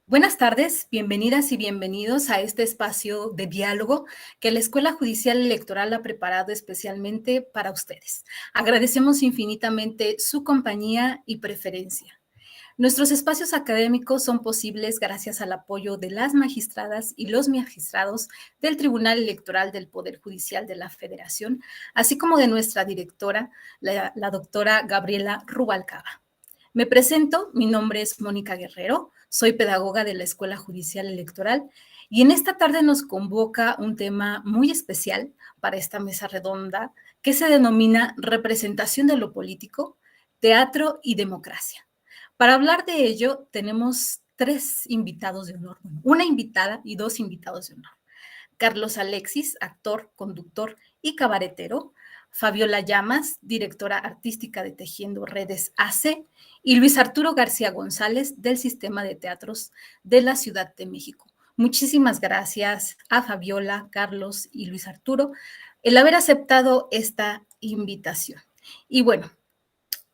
Buenas tardes, bienvenidas y bienvenidos a este espacio de diálogo que la Escuela Judicial Electoral ha preparado especialmente para ustedes. Agradecemos infinitamente su compañía y preferencia. Nuestros espacios académicos son posibles gracias al apoyo de las magistradas y los magistrados del Tribunal Electoral del Poder Judicial de la Federación, así como de nuestra directora, la doctora Gabriela Rubalcaba. Me presento, mi nombre es Mónica Guerrero, soy pedagoga de la Escuela Judicial Electoral y en esta tarde nos convoca un tema muy especial para esta mesa redonda que se denomina Representación de lo Político, Teatro y Democracia. Para hablar de ello tenemos tres invitados de honor, una invitada y dos invitados de honor. Carlos Alexis, actor, conductor y cabaretero, Fabiola Llamas, directora artística de Tejiendo Redes AC, y Luis Arturo García González, del Sistema de Teatros de la Ciudad de México. Muchísimas gracias a Fabiola, Carlos y Luis Arturo el haber aceptado esta invitación. Y bueno,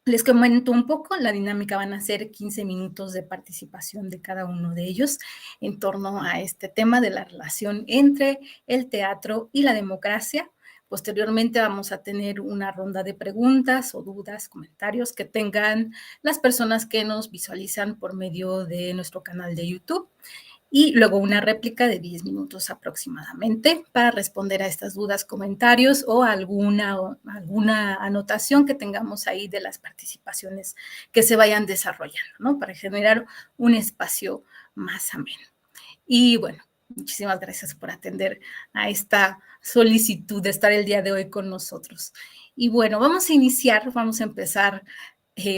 les comento un poco, la dinámica van a ser 15 minutos de participación de cada uno de ellos en torno a este tema de la relación entre el teatro y la democracia. Posteriormente vamos a tener una ronda de preguntas o dudas, comentarios que tengan las personas que nos visualizan por medio de nuestro canal de YouTube. Y luego una réplica de 10 minutos aproximadamente para responder a estas dudas, comentarios o alguna anotación que tengamos ahí de las participaciones que se vayan desarrollando, ¿no? Para generar un espacio más ameno. Y bueno, muchísimas gracias por atender a esta solicitud de estar el día de hoy con nosotros. Y bueno, vamos a empezar.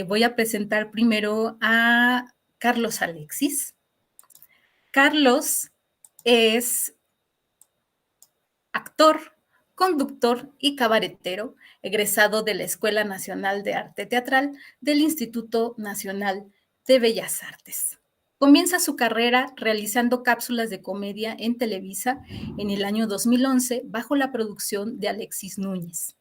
Voy a presentar primero a Carlos Alexis. Carlos es actor, conductor y cabaretero, egresado de la Escuela Nacional de Arte Teatral del Instituto Nacional de Bellas Artes. Comienza su carrera realizando cápsulas de comedia en Televisa en el año 2011 bajo la producción de Alexis Núñez.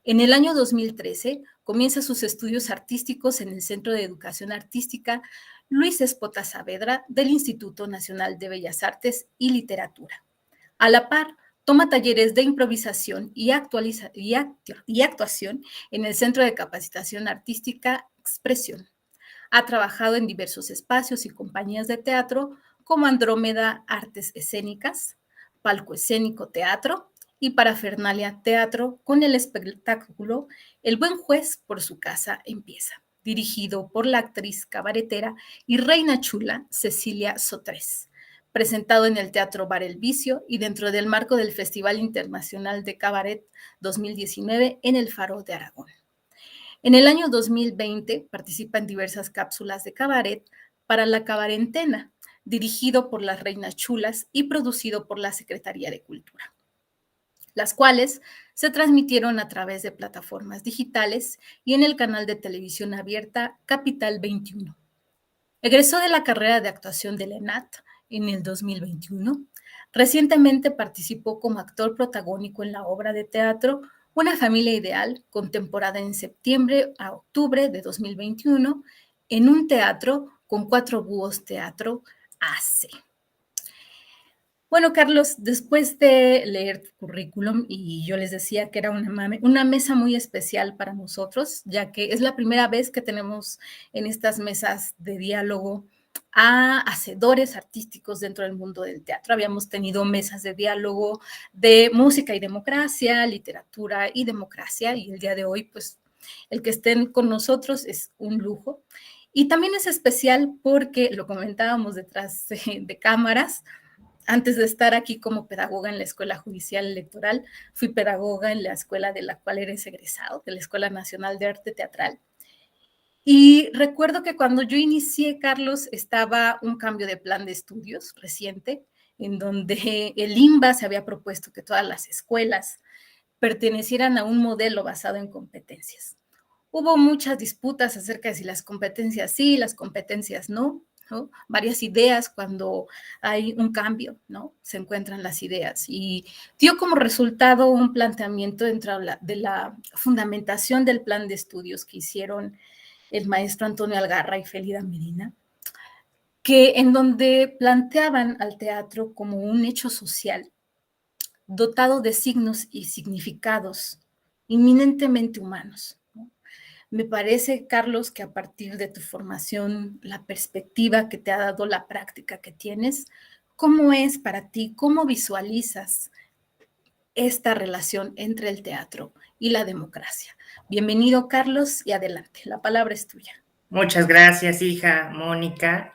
En el año 2013 comienza sus estudios artísticos en el Centro de Educación Artística Luis Espota Saavedra del Instituto Nacional de Bellas Artes y Literatura. A la par, toma talleres de improvisación y actuación en el Centro de Capacitación Artística Expresión. Ha trabajado en diversos espacios y compañías de teatro como Andrómeda Artes Escénicas, Palco Escénico Teatro y Parafernalia Teatro con el espectáculo El Buen Juez por su casa empieza, dirigido por la actriz cabaretera y reina chula Cecilia Sotres, presentado en el Teatro Bar El Vicio y dentro del marco del Festival Internacional de Cabaret 2019 en el Faro de Aragón. En el año 2020 participa en diversas cápsulas de cabaret para la Cabarentena, dirigido por las Reinas Chulas y producido por la Secretaría de Cultura, las cuales se transmitieron a través de plataformas digitales y en el canal de televisión abierta Capital 21. Egresó de la carrera de actuación de la ENAT en el 2021. Recientemente participó como actor protagónico en la obra de teatro Una familia ideal, con temporada en septiembre a octubre de 2021, en un teatro con Cuatro Búhos Teatro AC. Bueno, Carlos, después de leer tu currículum, y yo les decía que era una mesa muy especial para nosotros, ya que es la primera vez que tenemos en estas mesas de diálogo a hacedores artísticos dentro del mundo del teatro. Habíamos tenido mesas de diálogo de música y democracia, literatura y democracia, y el día de hoy, pues, el que estén con nosotros es un lujo. Y también es especial porque, lo comentábamos detrás de cámaras, antes de estar aquí como pedagoga en la Escuela Judicial Electoral, fui pedagoga en la escuela de la cual eres egresado, de la Escuela Nacional de Arte Teatral. Y recuerdo que cuando yo inicié, Carlos, estaba un cambio de plan de estudios reciente, en donde el INBA se había propuesto que todas las escuelas pertenecieran a un modelo basado en competencias. Hubo muchas disputas acerca de si las competencias sí, las competencias no, ¿no? Varias ideas cuando hay un cambio, ¿no? Se encuentran las ideas y dio como resultado un planteamiento dentro de la fundamentación del plan de estudios que hicieron el maestro Antonio Algarra y Félida Medina, que en donde planteaban al teatro como un hecho social dotado de signos y significados inminentemente humanos, ¿no? Me parece, Carlos, que a partir de tu formación, la perspectiva que te ha dado la práctica que tienes, ¿cómo es para ti? ¿Cómo visualizas esta relación entre el teatro y la democracia? Bienvenido, Carlos, y adelante. La palabra es tuya. Muchas gracias, hija Mónica.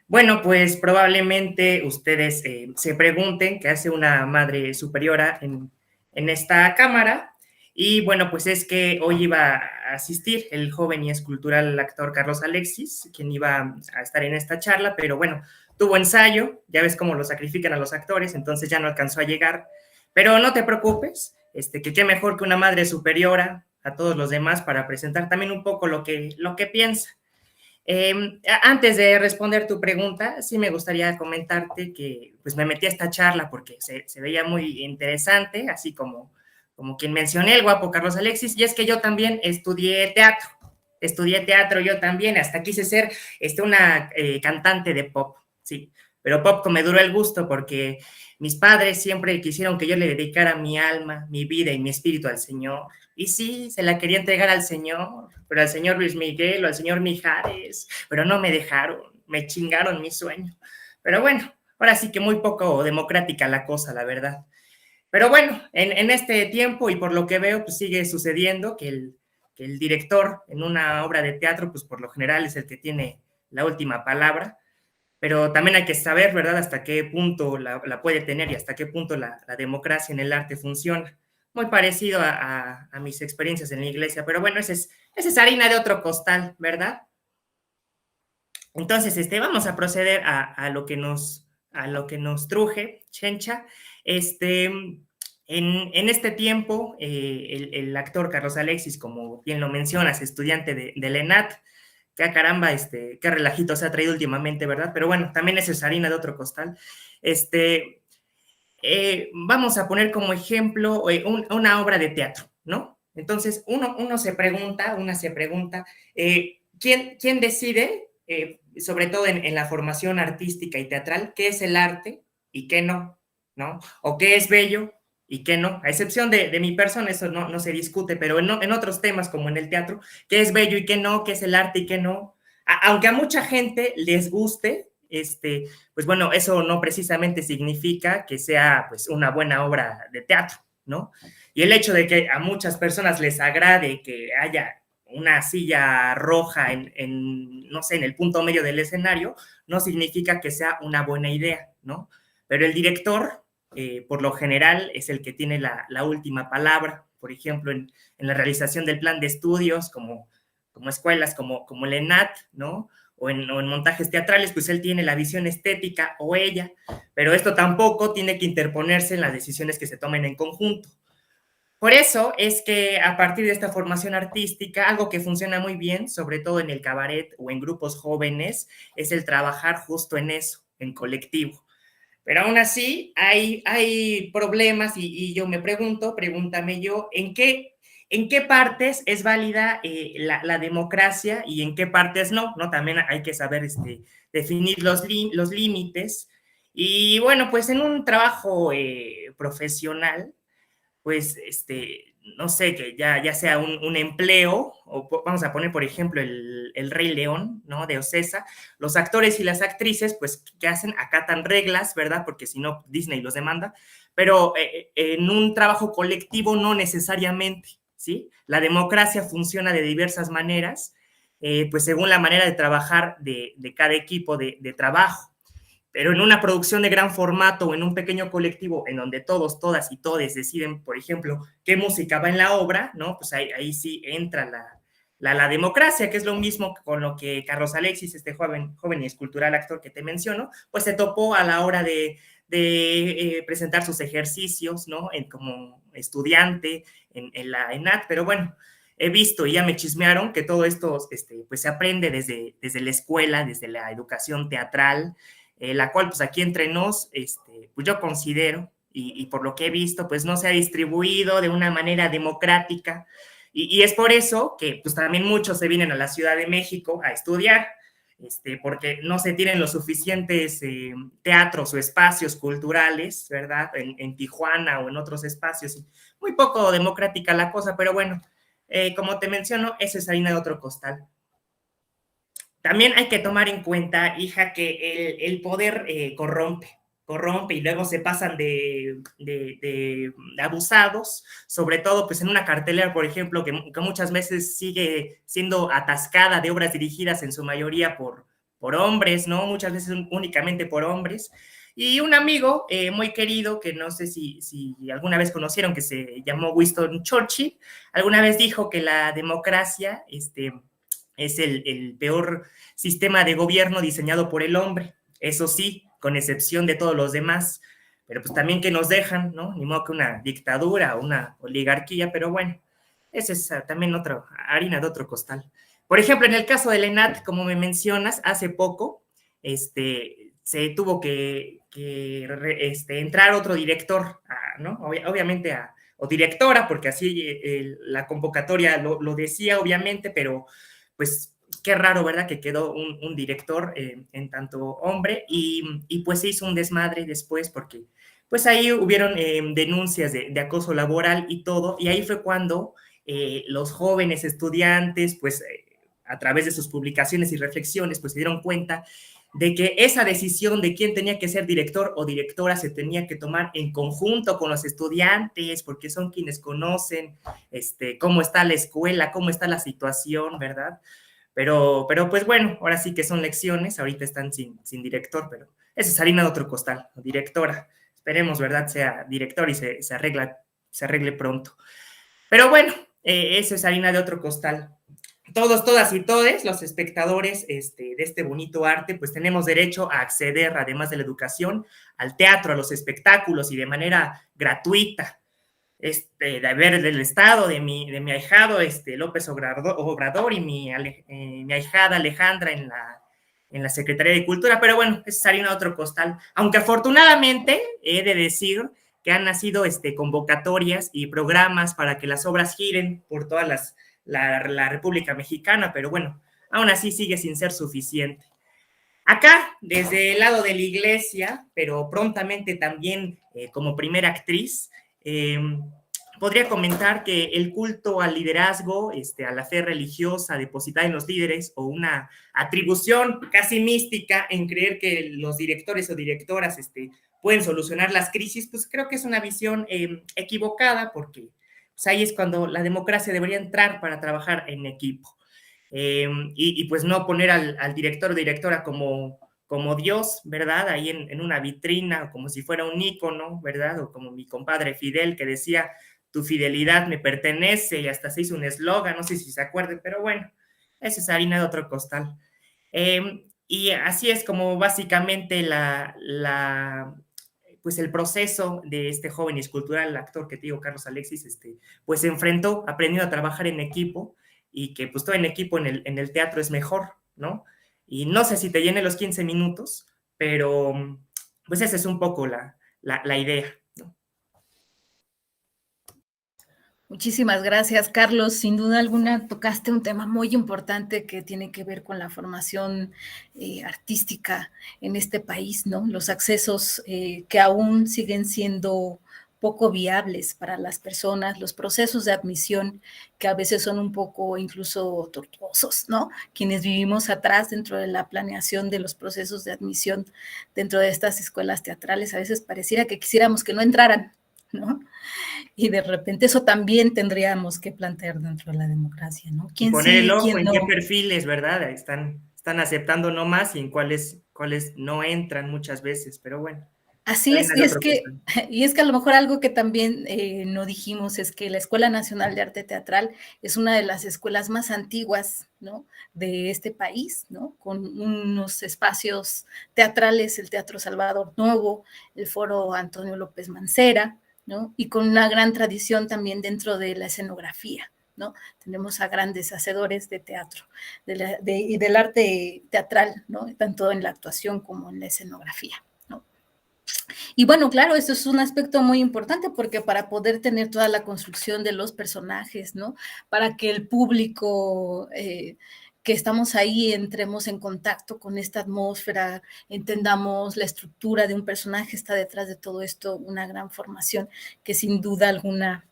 Bueno, pues probablemente ustedes se pregunten qué hace una madre superiora en esta cámara. Y bueno, pues es que hoy iba a asistir el joven y escultural actor Carlos Alexis, quien iba a estar en esta charla, pero bueno, tuvo ensayo, ya ves cómo lo sacrifican a los actores, entonces ya no alcanzó a llegar. Pero no te preocupes, que qué mejor que una madre superiora a todos los demás para presentar también un poco lo que piensa. Antes de responder tu pregunta, sí me gustaría comentarte que pues me metí a esta charla porque se veía muy interesante, así como quien mencioné, el guapo Carlos Alexis, y es que yo también estudié teatro yo también, hasta quise ser una cantante de pop, sí, pero pop me duró el gusto porque mis padres siempre quisieron que yo le dedicara mi alma, mi vida y mi espíritu al Señor. Y sí, se la quería entregar al Señor, pero al señor Luis Miguel o al señor Mijares, pero no me dejaron, me chingaron mi sueño. Pero bueno, ahora sí que muy poco democrática la cosa, la verdad. Pero bueno, en este tiempo y por lo que veo, pues sigue sucediendo que el director en una obra de teatro, pues por lo general es el que tiene la última palabra, pero también hay que saber, ¿verdad?, hasta qué punto la puede tener y hasta qué punto la democracia en el arte funciona. Muy parecido a mis experiencias en la iglesia, pero bueno, esa es harina de otro costal, ¿verdad? Entonces, vamos a proceder a lo que nos truje, Chencha. En este tiempo, el actor Carlos Alexis, como bien lo mencionas, estudiante de la ENAT, que caramba, qué relajito se ha traído últimamente, ¿verdad? Pero bueno, también eso es harina de otro costal. Vamos a poner como ejemplo una obra de teatro, ¿no? Entonces, una se pregunta, ¿quién decide, sobre todo en la formación artística y teatral, qué es el arte y qué no, ¿no? O qué es bello y qué no, a excepción de mi persona, eso no se discute, pero en otros temas como en el teatro, qué es bello y qué no, qué es el arte y qué no. Aunque a mucha gente les guste, pues bueno, eso no precisamente significa que sea pues una buena obra de teatro, ¿no? Y el hecho de que a muchas personas les agrade que haya una silla roja no sé, en el punto medio del escenario, no significa que sea una buena idea, ¿no? Pero el director, por lo general, es el que tiene la última palabra, por ejemplo, en la realización del plan de estudios, como escuelas como el ENAT, ¿no? O en montajes teatrales, pues él tiene la visión estética o ella, pero esto tampoco tiene que interponerse en las decisiones que se tomen en conjunto. Por eso es que a partir de esta formación artística, algo que funciona muy bien, sobre todo en el cabaret o en grupos jóvenes, es el trabajar justo en eso, en colectivo. Pero aún así hay problemas y yo me pregunto, pregúntame yo, en qué partes es válida la democracia y en qué partes no, ¿no? También hay que saber definir los límites. Y bueno, pues en un trabajo profesional, pues, no sé, que ya sea un empleo, o vamos a poner, por ejemplo, el Rey León, ¿no? De Ocesa, los actores y las actrices, pues, ¿qué hacen? Acatan reglas, ¿verdad? Porque si no, Disney los demanda, pero en un trabajo colectivo no necesariamente, ¿sí? La democracia funciona de diversas maneras, pues según la manera de trabajar de cada equipo de trabajo. Pero en una producción de gran formato o en un pequeño colectivo en donde todos, todas y todes deciden, por ejemplo, qué música va en la obra, ¿no? Pues ahí sí entra la democracia, que es lo mismo con lo que Carlos Alexis, este joven y escultural actor que te menciono, pues se topó a la hora de presentar sus ejercicios, ¿no? Como estudiante en la ENAT, pero bueno, he visto y ya me chismearon que todo esto pues se aprende desde la escuela, desde la educación teatral, la cual pues aquí entre nos, pues yo considero, y por lo que he visto, pues no se ha distribuido de una manera democrática, y es por eso que pues también muchos se vienen a la Ciudad de México a estudiar, porque no se tienen los suficientes teatros o espacios culturales, ¿verdad? En Tijuana o en otros espacios. Muy poco democrática la cosa, pero bueno, como te menciono, eso es harina de otro costal. También hay que tomar en cuenta, hija, que el poder corrompe y luego se pasan de abusados, sobre todo pues en una cartelera, por ejemplo, que muchas veces sigue siendo atascada de obras dirigidas en su mayoría por hombres, ¿no? Muchas veces únicamente por hombres. Y un amigo muy querido, que no sé si alguna vez conocieron, que se llamó Winston Churchill, alguna vez dijo que la democracia es el peor sistema de gobierno diseñado por el hombre, eso sí, con excepción de todos los demás, pero pues también que nos dejan, ¿no? Ni modo que una dictadura o una oligarquía, pero bueno, esa es también otra harina de otro costal. Por ejemplo, en el caso del ENAT, como me mencionas, hace poco se tuvo que entrar otro director, ¿no? Obviamente o directora, porque así la convocatoria lo decía, obviamente, pero pues qué raro, ¿verdad? Que quedó un director en tanto hombre y pues se hizo un desmadre después porque pues ahí hubieron denuncias de acoso laboral y todo, y ahí fue cuando los jóvenes estudiantes, pues a través de sus publicaciones y reflexiones, pues se dieron cuenta de que esa decisión de quién tenía que ser director o directora se tenía que tomar en conjunto con los estudiantes, porque son quienes conocen cómo está la escuela, cómo está la situación, ¿verdad? Pero pues bueno, ahora sí que son lecciones, ahorita están sin director, pero eso es harina de otro costal, directora. Esperemos, ¿verdad? Sea director y se arregle pronto. Pero bueno, eso es harina de otro costal. Todos, todas y todes, los espectadores de este bonito arte, pues tenemos derecho a acceder, además de la educación, al teatro, a los espectáculos y de manera gratuita. De ver del estado de mi ahijado López Obrador y mi ahijada Alejandra en la Secretaría de Cultura, pero bueno, es harina de otro costal, aunque afortunadamente he de decir que han nacido convocatorias y programas para que las obras giren por toda la República Mexicana, pero bueno, aún así sigue sin ser suficiente. Acá, desde el lado de la iglesia, pero prontamente también como primera actriz, podría comentar que el culto al liderazgo, a la fe religiosa depositada en los líderes o una atribución casi mística en creer que los directores o directoras pueden solucionar las crisis, pues creo que es una visión equivocada porque pues ahí es cuando la democracia debería entrar para trabajar en equipo. Pues no poner al director o directora como Dios, ¿verdad? Ahí en una vitrina, como si fuera un ícono, ¿verdad? O como mi compadre Fidel que decía, tu fidelidad me pertenece, y hasta se hizo un eslogan, no sé si se acuerden, pero bueno, esa es harina de otro costal. Y así es como básicamente pues el proceso de este joven escultural, el actor que te digo, Carlos Alexis, pues se enfrentó, aprendió a trabajar en equipo, y que pues todo en equipo en el teatro es mejor, ¿no? Y no sé si te llene los 15 minutos, pero pues esa es un poco la idea, ¿no? Muchísimas gracias, Carlos. Sin duda alguna tocaste un tema muy importante que tiene que ver con la formación artística en este país, ¿no? Los accesos que aún siguen siendo poco viables para las personas, los procesos de admisión que a veces son un poco incluso tortuosos, ¿no? Quienes vivimos atrás dentro de la planeación de los procesos de admisión dentro de estas escuelas teatrales, a veces pareciera que quisiéramos que no entraran, ¿no? Y de repente eso también tendríamos que plantear dentro de la democracia, ¿no? Y ¿Quién poner el sí, ojo quién en qué no? perfiles, ¿verdad? Están aceptando nomás y en cuáles no entran muchas veces, pero bueno, Así es, harina de otro costal. y es que a lo mejor algo que también no dijimos es que la Escuela Nacional de Arte Teatral es una de las escuelas más antiguas, ¿no? De este país, ¿no? Con unos espacios teatrales, el Teatro Salvador Novo, el Foro Antonio López Mancera, ¿no? Y con una gran tradición también dentro de la escenografía, ¿no? Tenemos a grandes hacedores de teatro y del arte teatral, ¿no? Tanto en la actuación como en la escenografía, ¿no? Y bueno, claro, eso es un aspecto muy importante porque para poder tener toda la construcción de los personajes, ¿no? Para que el público que estamos ahí, entremos en contacto con esta atmósfera, entendamos la estructura de un personaje, está detrás de todo esto una gran formación que sin duda alguna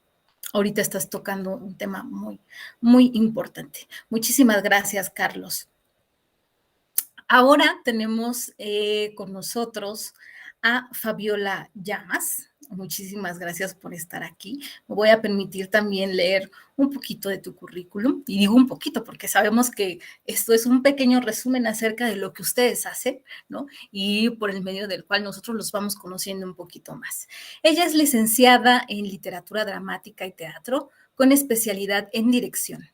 ahorita estás tocando un tema muy, muy importante. Muchísimas gracias, Carlos. Ahora tenemos con nosotros a Fabiola Llamas. Muchísimas gracias por estar aquí. Me voy a permitir también leer un poquito de tu currículum, y digo un poquito porque sabemos que esto es un pequeño resumen acerca de lo que ustedes hacen, ¿no? Y por el medio del cual nosotros los vamos conociendo un poquito más. Ella es licenciada en literatura dramática y teatro con especialidad en dirección.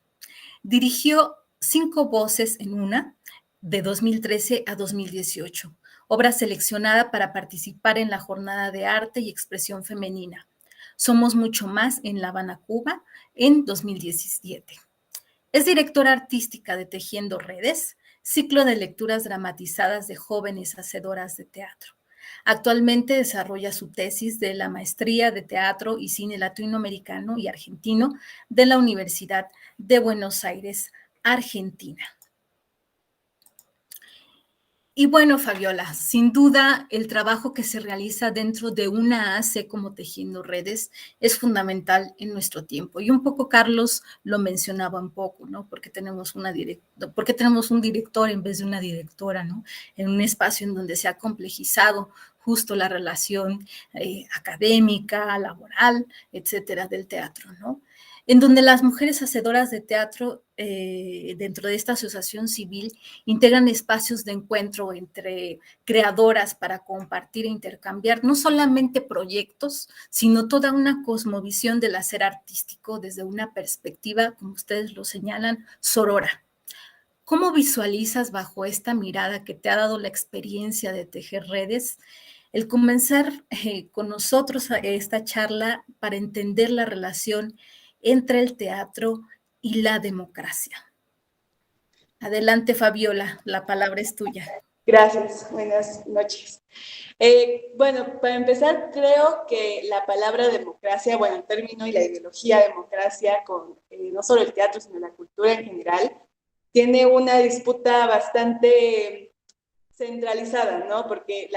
Dirigió 5 voces en una, de 2013 a 2018, obra seleccionada para participar en la Jornada de Arte y Expresión Femenina. Somos mucho más en La Habana, Cuba, en 2017. Es directora artística de Tejiendo Redes, ciclo de lecturas dramatizadas de jóvenes hacedoras de teatro. Actualmente desarrolla su tesis de la Maestría de Teatro y Cine Latinoamericano y Argentino de la Universidad de Buenos Aires, Argentina. Y bueno, Fabiola, sin duda el trabajo que se realiza dentro de una AC como Tejiendo Redes es fundamental en nuestro tiempo. Y un poco Carlos lo mencionaba un poco, ¿no? Porque tenemos un director en vez de una directora, ¿no? En un espacio en donde se ha complejizado justo la relación académica, laboral, etcétera, del teatro, ¿no? En donde las mujeres hacedoras de teatro dentro de esta asociación civil integran espacios de encuentro entre creadoras para compartir e intercambiar no solamente proyectos, sino toda una cosmovisión del hacer artístico desde una perspectiva, como ustedes lo señalan, sorora. ¿Cómo visualizas bajo esta mirada que te ha dado la experiencia de tejer redes el comenzar con nosotros esta charla para entender la relación entre el teatro y la democracia? Adelante, Fabiola, la palabra es tuya. Gracias, buenas noches. Bueno, para empezar, creo que la palabra democracia, bueno, el término y la ideología democracia con no solo el teatro, sino la cultura en general, tiene una disputa bastante centralizada, ¿no? Porque,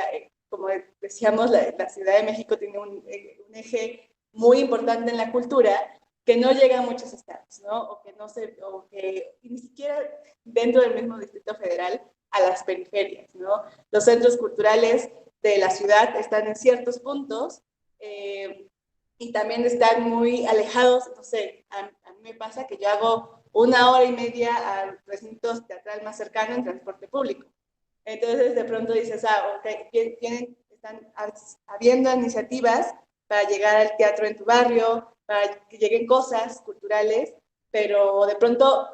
como decíamos, la Ciudad de México tiene un eje muy importante en la cultura que no llega a muchos estados, ¿no? O que ni siquiera dentro del mismo Distrito Federal a las periferias, ¿no? Los centros culturales de la ciudad están en ciertos puntos y también están muy alejados, no sé, a mí me pasa que yo hago 1 hora y media al recinto teatral más cercano en transporte público. Entonces, de pronto dices, ok, están habiendo iniciativas para llegar al teatro en tu barrio, para que lleguen cosas culturales, pero de pronto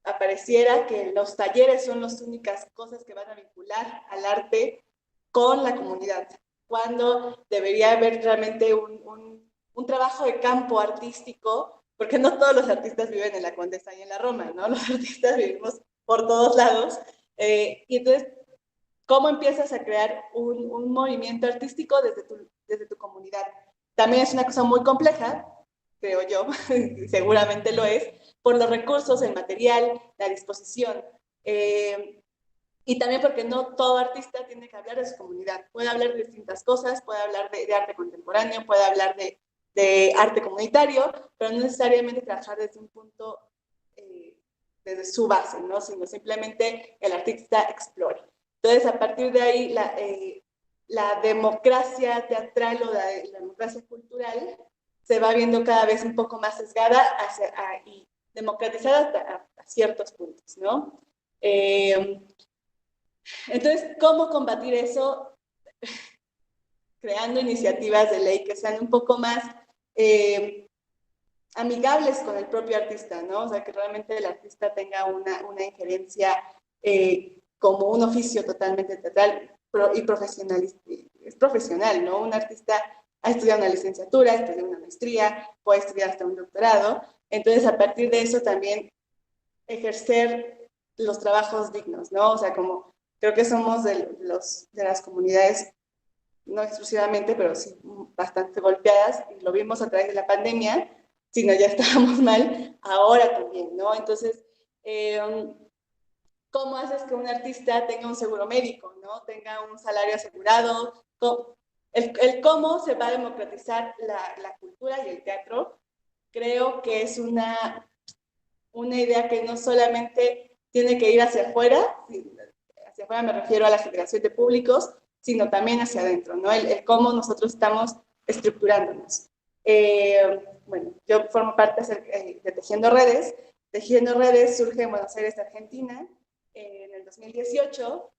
apareciera que los talleres son las únicas cosas que van a vincular al arte con la comunidad, cuando debería haber realmente un trabajo de campo artístico, porque no todos los artistas viven en la Condesa y en la Roma, ¿no? Los artistas vivimos por todos lados, y entonces, ¿cómo empiezas a crear un movimiento artístico desde tu comunidad? También es una cosa muy compleja, creo yo, seguramente lo es, por los recursos, el material, la disposición. Y también porque no todo artista tiene que hablar de su comunidad. Puede hablar de distintas cosas, puede hablar de arte contemporáneo, puede hablar de arte comunitario, pero no necesariamente trabajar desde un punto, desde su base, ¿no? Sino simplemente el artista explore. Entonces, a partir de ahí, la democracia teatral o la democracia cultural se va viendo cada vez un poco más sesgada y democratizada a ciertos puntos, ¿no? Entonces, ¿cómo combatir eso? Creando iniciativas de ley que sean un poco más amigables con el propio artista, ¿no? O sea, que realmente el artista tenga una injerencia como un oficio totalmente teatral y es profesional, ¿no? Un artista ha estudiado una licenciatura, ha estudiado una maestría, puede estudiar hasta un doctorado. Entonces, a partir de eso también ejercer los trabajos dignos, ¿no? O sea, como creo que somos de las comunidades, no exclusivamente, pero sí bastante golpeadas, y lo vimos a través de la pandemia, si no ya estábamos mal, ahora también, ¿no? Entonces, ¿cómo haces que un artista tenga un seguro médico, ¿no? Tenga un salario asegurado? El cómo se va a democratizar la cultura y el teatro, creo que es una idea que no solamente tiene que ir hacia afuera me refiero a la generación de públicos, sino también hacia adentro, ¿no? El cómo nosotros estamos estructurándonos. Bueno, yo formo parte de Tejiendo Redes. Tejiendo Redes surge en Buenos Aires, Argentina, en el 2018.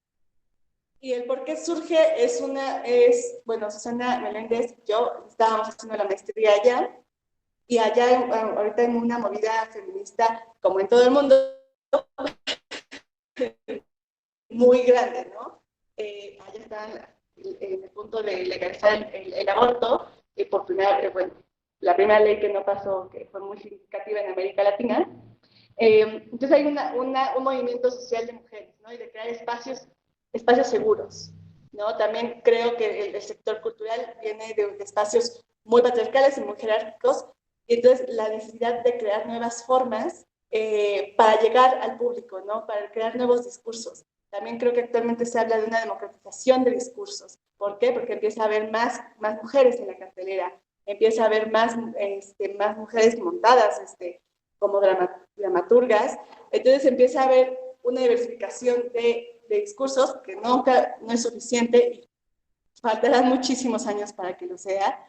Y el por qué surge bueno, Susana Meléndez y yo estábamos haciendo la maestría allá, y allá ahorita en una movida feminista, como en todo el mundo, muy grande, ¿no? Allá está en el punto de legalizar el aborto, y por bueno, la primera ley que no pasó, que fue muy significativa en América Latina. Entonces hay un movimiento social de mujeres, ¿no? Y de crear espacios seguros, ¿no? También creo que el sector cultural viene de espacios muy patriarcales y muy jerárquicos, y entonces la necesidad de crear nuevas formas para llegar al público, ¿no? Para crear nuevos discursos. También creo que actualmente se habla de una democratización de discursos. ¿Por qué? Porque empieza a haber más mujeres en la cartelera, empieza a haber más mujeres montadas como dramaturgas. Entonces empieza a haber una diversificación de discursos que nunca no es suficiente y faltarán muchísimos años para que lo sea.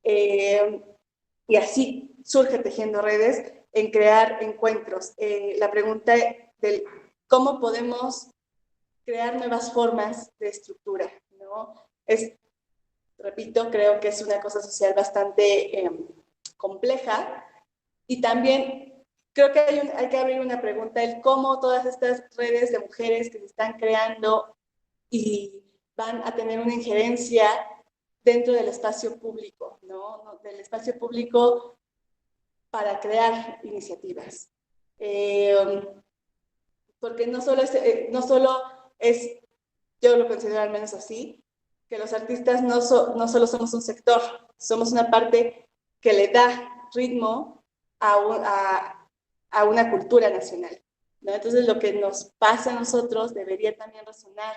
Y así surge Tejiendo Redes, en crear encuentros. La pregunta del cómo podemos crear nuevas formas de estructura, ¿no? Repito, creo que es una cosa social bastante compleja, y también creo que hay que abrir una pregunta, el cómo todas estas redes de mujeres que se están creando y van a tener una injerencia dentro del espacio público, ¿no? Del espacio público para crear iniciativas. Porque no solo es, yo lo considero al menos así, que los artistas no solo somos un sector, somos una parte que le da ritmo a una cultura nacional, ¿no? Entonces lo que nos pasa a nosotros debería también resonar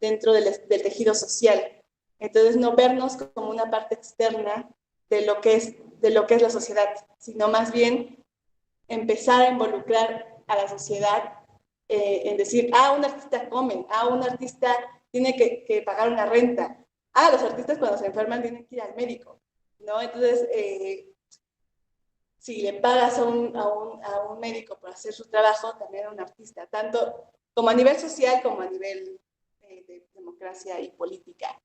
dentro del tejido social. Entonces no vernos como una parte externa de lo que es la sociedad, sino más bien empezar a involucrar a la sociedad en decir, un artista come, un artista tiene que pagar una renta, los artistas cuando se enferman tienen que ir al médico, ¿no? Entonces, si le pagas a un médico por hacer su trabajo, también a un artista, tanto como a nivel social como a nivel de democracia y política.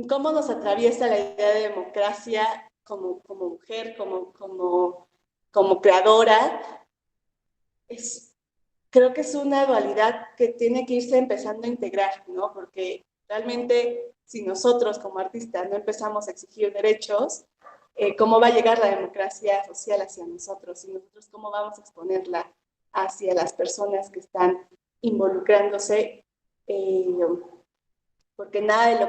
¿Cómo nos atraviesa la idea de democracia como mujer, como creadora? Creo que es una dualidad que tiene que irse empezando a integrar, ¿no? Porque realmente, si nosotros como artistas no empezamos a exigir derechos, ¿cómo va a llegar la democracia social hacia nosotros? Y nosotros, ¿cómo vamos a exponerla hacia las personas que están involucrándose? Porque nada de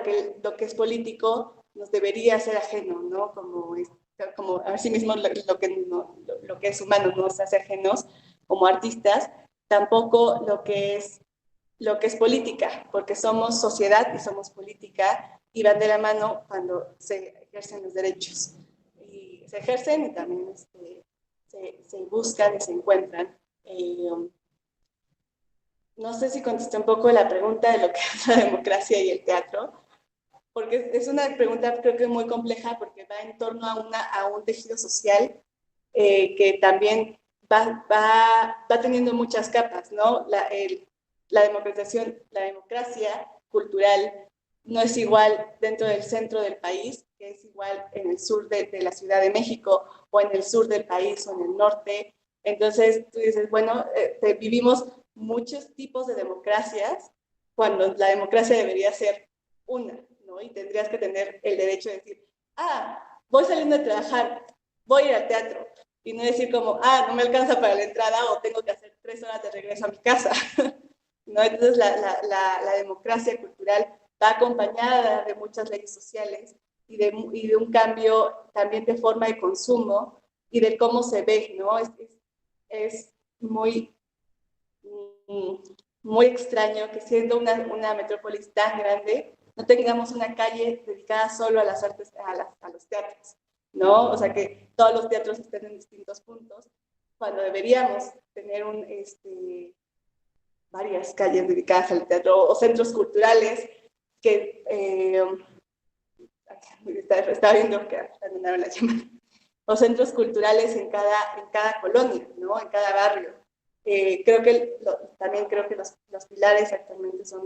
lo que es político nos debería ser ajeno, ¿no? Como a sí mismo lo que es humano nos hace ajenos como artistas, tampoco lo que es política, porque somos sociedad y somos política, y van de la mano cuando se ejercen los derechos. Y se ejercen y también se buscan y se encuentran. No sé si contesté un poco la pregunta de lo que es la democracia y el teatro, porque es una pregunta creo que muy compleja, porque va en torno a un tejido social que también va teniendo muchas capas, ¿no? La democracia cultural no es igual dentro del centro del país, que es igual en el sur de la Ciudad de México, o en el sur del país, o en el norte. Entonces tú dices, bueno, vivimos muchos tipos de democracias, cuando la democracia debería ser una, ¿no? Y tendrías que tener el derecho de decir, voy saliendo de trabajar, voy a ir al teatro, y no decir como, no me alcanza para la entrada, o tengo que hacer 3 horas de regreso a mi casa, ¿no? Entonces la democracia cultural va acompañada de muchas leyes sociales y de un cambio también de forma de consumo y de cómo se ve, ¿no? es muy, muy extraño que siendo una metrópolis tan grande, no tengamos una calle dedicada solo a las artes, a los teatros, ¿no? O sea, que todos los teatros estén en distintos puntos, cuando deberíamos tener varias calles dedicadas al teatro o centros culturales que estaba viendo que terminaron la llamada, o centros culturales en cada colonia, ¿no? En cada barrio. También creo que los pilares actualmente son,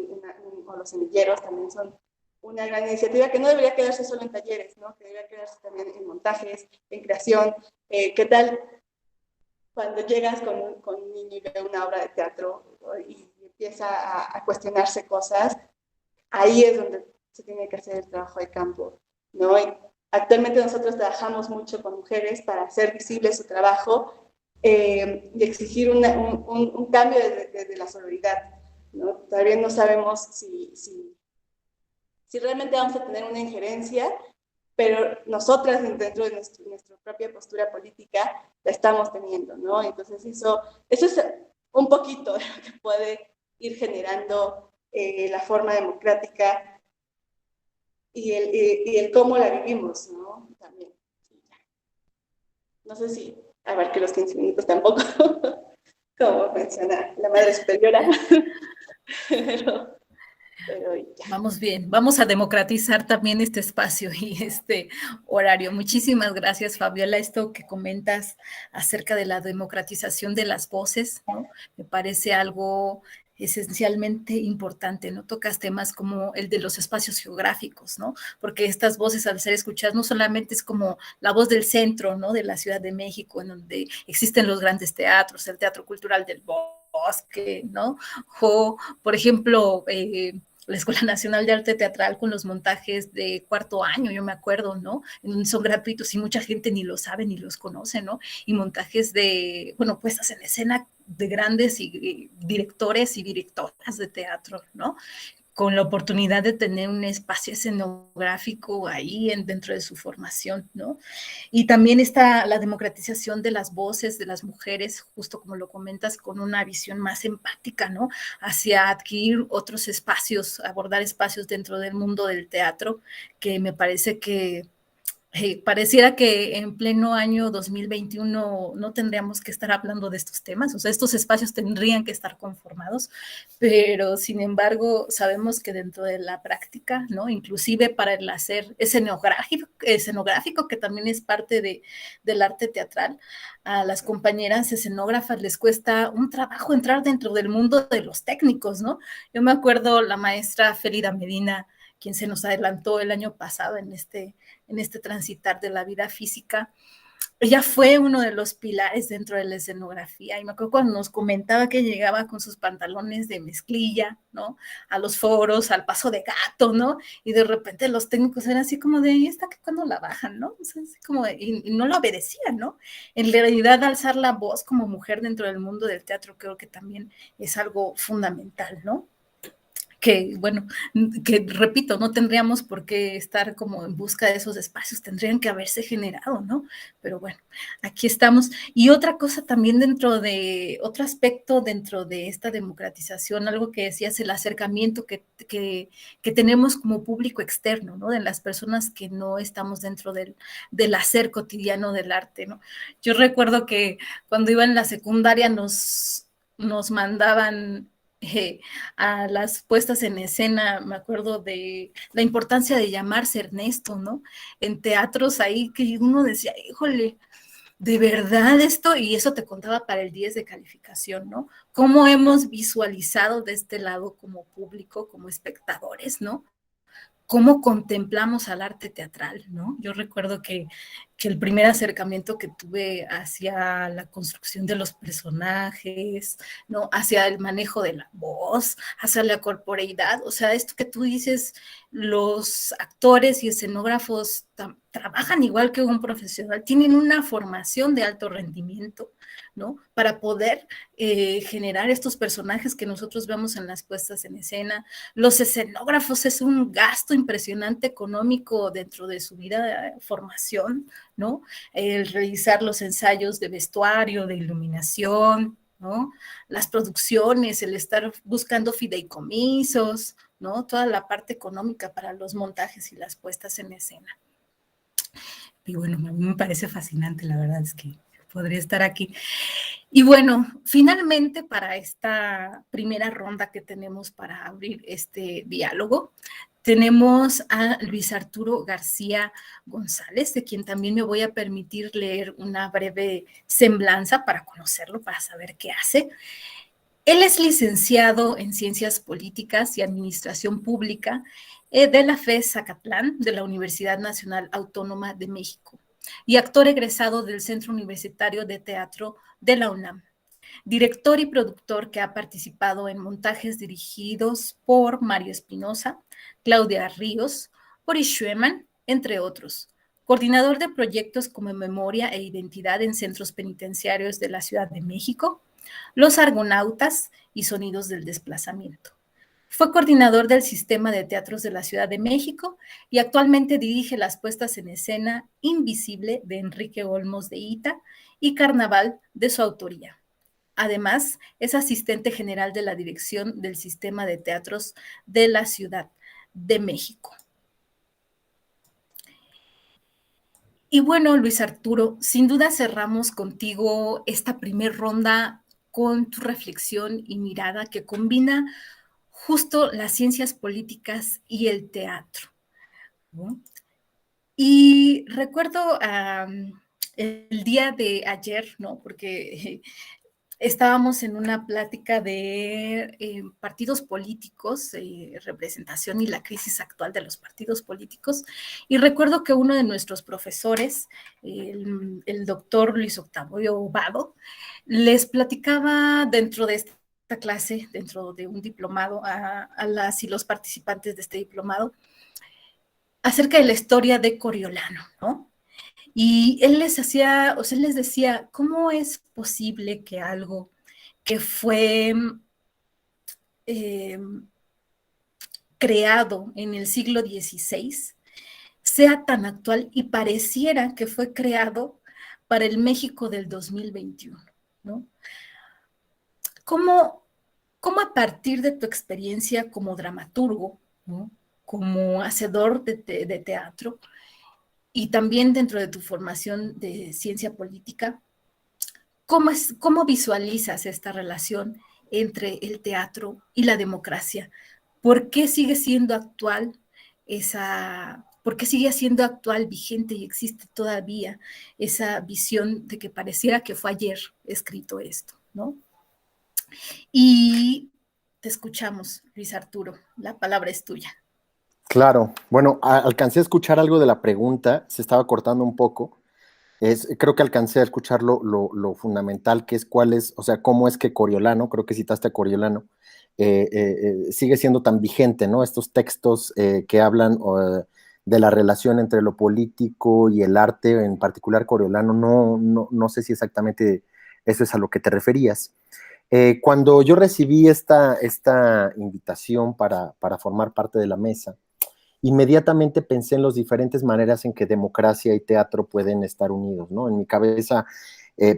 o los semilleros también son una gran iniciativa que no debería quedarse solo en talleres, ¿no? Que debería quedarse también en montajes, en creación. ¿Qué tal cuando llegas con un niño y ve una obra de teatro y empieza a cuestionarse cosas? Ahí es donde se tiene que hacer el trabajo de campo, ¿no? Y actualmente nosotros trabajamos mucho con mujeres para hacer visible su trabajo y exigir un cambio desde la sororidad, ¿no? Todavía no sabemos si realmente vamos a tener una injerencia, pero nosotras dentro de nuestra propia postura política la estamos teniendo, ¿no? Entonces eso es un poquito de lo que puede ir generando la forma democrática y el cómo la vivimos, ¿no? También. No sé si abarque los 15 minutos tampoco, como menciona la madre superiora, pero ya. Vamos bien, vamos a democratizar también este espacio y este horario. Muchísimas gracias, Fabiola. Esto que comentas acerca de la democratización de las voces, ¿no? Me parece algo esencialmente importante, ¿no? Tocas temas como el de los espacios geográficos, ¿no? Porque estas voces, al ser escuchadas, no solamente es como la voz del centro, ¿no? De la Ciudad de México, en donde existen los grandes teatros, el Teatro Cultural del Bosque, ¿no? O, por ejemplo, la Escuela Nacional de Arte Teatral con los montajes de cuarto año, yo me acuerdo, ¿no? Son gratuitos y mucha gente ni lo sabe ni los conoce, ¿no? Y montajes de, bueno, puestas en escena de grandes directores y directoras de teatro, ¿no? Con la oportunidad de tener un espacio escenográfico ahí dentro de su formación, ¿no? Y también está la democratización de las voces de las mujeres, justo como lo comentas, con una visión más empática, ¿no? Hacia adquirir otros espacios, abordar espacios dentro del mundo del teatro, que me parece que pareciera que en pleno año 2021 no tendríamos que estar hablando de estos temas, o sea, estos espacios tendrían que estar conformados, pero sin embargo sabemos que dentro de la práctica, ¿no? Inclusive para el hacer escenográfico que también es parte del arte teatral, a las compañeras escenógrafas les cuesta un trabajo entrar dentro del mundo de los técnicos, ¿no? Yo me acuerdo la maestra Félida Medina, quien se nos adelantó el año pasado en este transitar de la vida física. Ella fue uno de los pilares dentro de la escenografía, y me acuerdo cuando nos comentaba que llegaba con sus pantalones de mezclilla, ¿no? A los foros, al paso de gato, ¿no? Y de repente los técnicos eran así como de, ¿y esta que cuando la bajan, no? O sea, así como y no lo obedecían, ¿no? En realidad, alzar la voz como mujer dentro del mundo del teatro creo que también es algo fundamental, ¿no? Que, bueno, que repito, no tendríamos por qué estar como en busca de esos espacios, tendrían que haberse generado, ¿no? Pero bueno, aquí estamos. Y otra cosa también otro aspecto dentro de esta democratización, algo que decías, el acercamiento que tenemos como público externo, ¿no? De las personas que no estamos dentro del hacer cotidiano del arte, ¿no? Yo recuerdo que cuando iba en la secundaria nos mandaban a las puestas en escena, me acuerdo de la importancia de llamarse Ernesto, ¿no? En teatros ahí que uno decía, híjole, de verdad esto, y eso te contaba para el 10 de calificación, ¿no? Cómo hemos visualizado de este lado como público, como espectadores, ¿no? Cómo contemplamos al arte teatral, ¿no? Yo recuerdo que el primer acercamiento que tuve hacia la construcción de los personajes, ¿no? Hacia el manejo de la voz, hacia la corporeidad, o sea, esto que tú dices, los actores y escenógrafos trabajan igual que un profesional, tienen una formación de alto rendimiento, ¿no? Para poder generar estos personajes que nosotros vemos en las puestas en escena. Los escenógrafos es un gasto impresionante económico dentro de su vida de formación, ¿no? El realizar los ensayos de vestuario, de iluminación, ¿no? Las producciones, el estar buscando fideicomisos, ¿no? Toda la parte económica para los montajes y las puestas en escena. Y bueno, a mí me parece fascinante, la verdad es que podría estar aquí. Y bueno, finalmente para esta primera ronda que tenemos para abrir este diálogo, tenemos a Luis Arturo García González, de quien también me voy a permitir leer una breve semblanza para conocerlo, para saber qué hace. Él es licenciado en Ciencias Políticas y Administración Pública de la FES Zacatlán, de la Universidad Nacional Autónoma de México, y actor egresado del Centro Universitario de Teatro de la UNAM. Director y productor que ha participado en montajes dirigidos por Mario Espinosa, Claudia Ríos, Boris Schumann, entre otros. Coordinador de proyectos como Memoria e Identidad en centros penitenciarios de la Ciudad de México, Los Argonautas y Sonidos del Desplazamiento. Fue coordinador del Sistema de Teatros de la Ciudad de México y actualmente dirige las puestas en escena Invisible de Enrique Olmos de Ita y Carnaval de su autoría. Además, es asistente general de la dirección del Sistema de Teatros de la Ciudad de México. Y bueno, Luis Arturo, sin duda cerramos contigo esta primera ronda con tu reflexión y mirada que combina justo las ciencias políticas y el teatro, ¿no? Y recuerdo el día de ayer, ¿no? Porque estábamos en una plática de partidos políticos, representación y la crisis actual de los partidos políticos, y recuerdo que uno de nuestros profesores, el doctor Luis Octavio Vado, les platicaba dentro de esta clase, dentro de un diplomado, a las y los participantes de este diplomado, acerca de la historia de Coriolano, ¿no? Y él les hacía, o sea, él les decía, ¿cómo es posible que algo que fue creado en el siglo XVI sea tan actual y pareciera que fue creado para el México del 2021, ¿no? ¿Cómo a partir de tu experiencia como dramaturgo, ¿no? Como hacedor de teatro, y también dentro de tu formación de ciencia política, ¿cómo visualizas esta relación entre el teatro y la democracia? ¿Por qué sigue siendo actual por qué sigue siendo actual, vigente y existe todavía esa visión de que pareciera que fue ayer escrito esto, ¿no? Y te escuchamos, Luis Arturo, la palabra es tuya. Claro, bueno, alcancé a escuchar algo de la pregunta, se estaba cortando un poco. Creo que alcancé a escuchar lo fundamental, que es o sea, cómo es que Coriolano, creo que citaste a Coriolano, sigue siendo tan vigente, ¿no? Estos textos que hablan de la relación entre lo político y el arte, en particular Coriolano, no sé si exactamente eso es a lo que te referías. Cuando yo recibí esta invitación para formar parte de la mesa, inmediatamente pensé en las diferentes maneras en que democracia y teatro pueden estar unidos, ¿no? En mi cabeza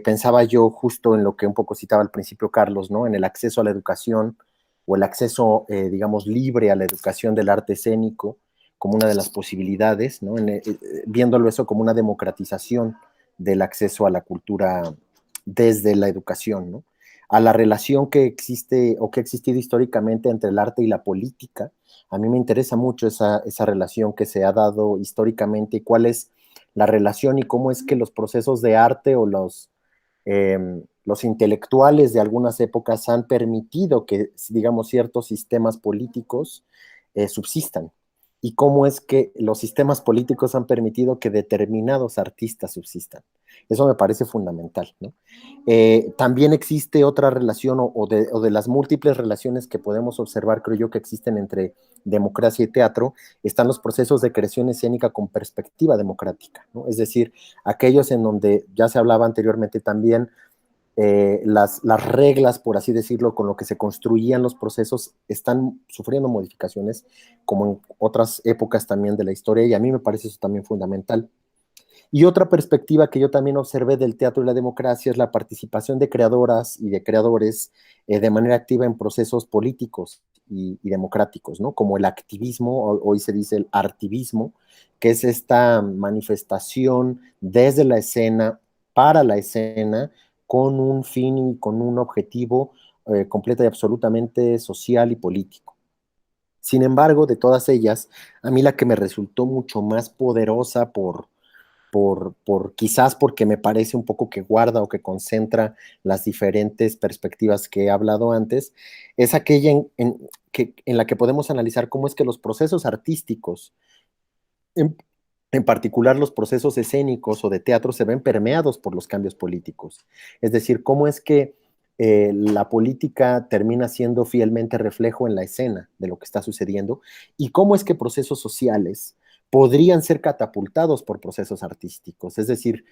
pensaba yo justo en lo que un poco citaba al principio Carlos, ¿no? En el acceso a la educación o el acceso, digamos, libre a la educación del arte escénico como una de las posibilidades, ¿no? Viéndolo eso como una democratización del acceso a la cultura desde la educación, ¿no? A la relación que existe o que ha existido históricamente entre el arte y la política. A mí me interesa mucho esa relación que se ha dado históricamente y cuál es la relación y cómo es que los procesos de arte o los intelectuales de algunas épocas han permitido que, digamos, ciertos sistemas políticos subsistan y cómo es que los sistemas políticos han permitido que determinados artistas subsistan. Eso me parece fundamental, ¿no? También existe otra relación o de las múltiples relaciones que podemos observar, creo yo, que existen entre democracia y teatro, están los procesos de creación escénica con perspectiva democrática, ¿no? Es decir, aquellos en donde ya se hablaba anteriormente también, las reglas, por así decirlo, con lo que se construían los procesos, están sufriendo modificaciones, como en otras épocas también de la historia, y a mí me parece eso también fundamental. Y otra perspectiva que yo también observé del teatro y la democracia es la participación de creadoras y de creadores de manera activa en procesos políticos y democráticos, ¿no? Como el activismo, hoy se dice el artivismo, que es esta manifestación desde la escena, para la escena, con un fin y con un objetivo completa y absolutamente social y político. Sin embargo, de todas ellas, a mí la que me resultó mucho más poderosa quizás porque me parece un poco que guarda o que concentra las diferentes perspectivas que he hablado antes, es aquella en la que podemos analizar cómo es que los procesos artísticos, en, en particular los procesos escénicos o de teatro, se ven permeados por los cambios políticos. Es decir, cómo es que la política termina siendo fielmente reflejo en la escena de lo que está sucediendo y cómo es que procesos sociales podrían ser catapultados por procesos artísticos. Es decir,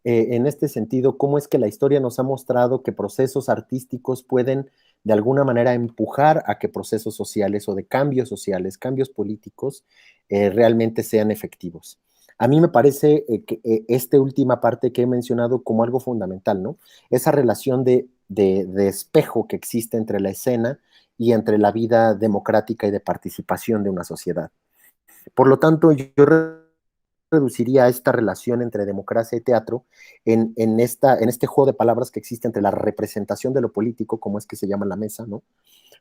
en este sentido, cómo es que la historia nos ha mostrado que procesos artísticos pueden de alguna manera empujar a que procesos sociales o de cambios sociales, cambios políticos, realmente sean efectivos. A mí me parece que esta última parte que he mencionado como algo fundamental, ¿no? Esa relación de espejo que existe entre la escena y entre la vida democrática y de participación de una sociedad. Por lo tanto, yo reduciría esta relación entre democracia y teatro en este juego de palabras que existe entre la representación de lo político, como es que se llama la mesa, ¿no?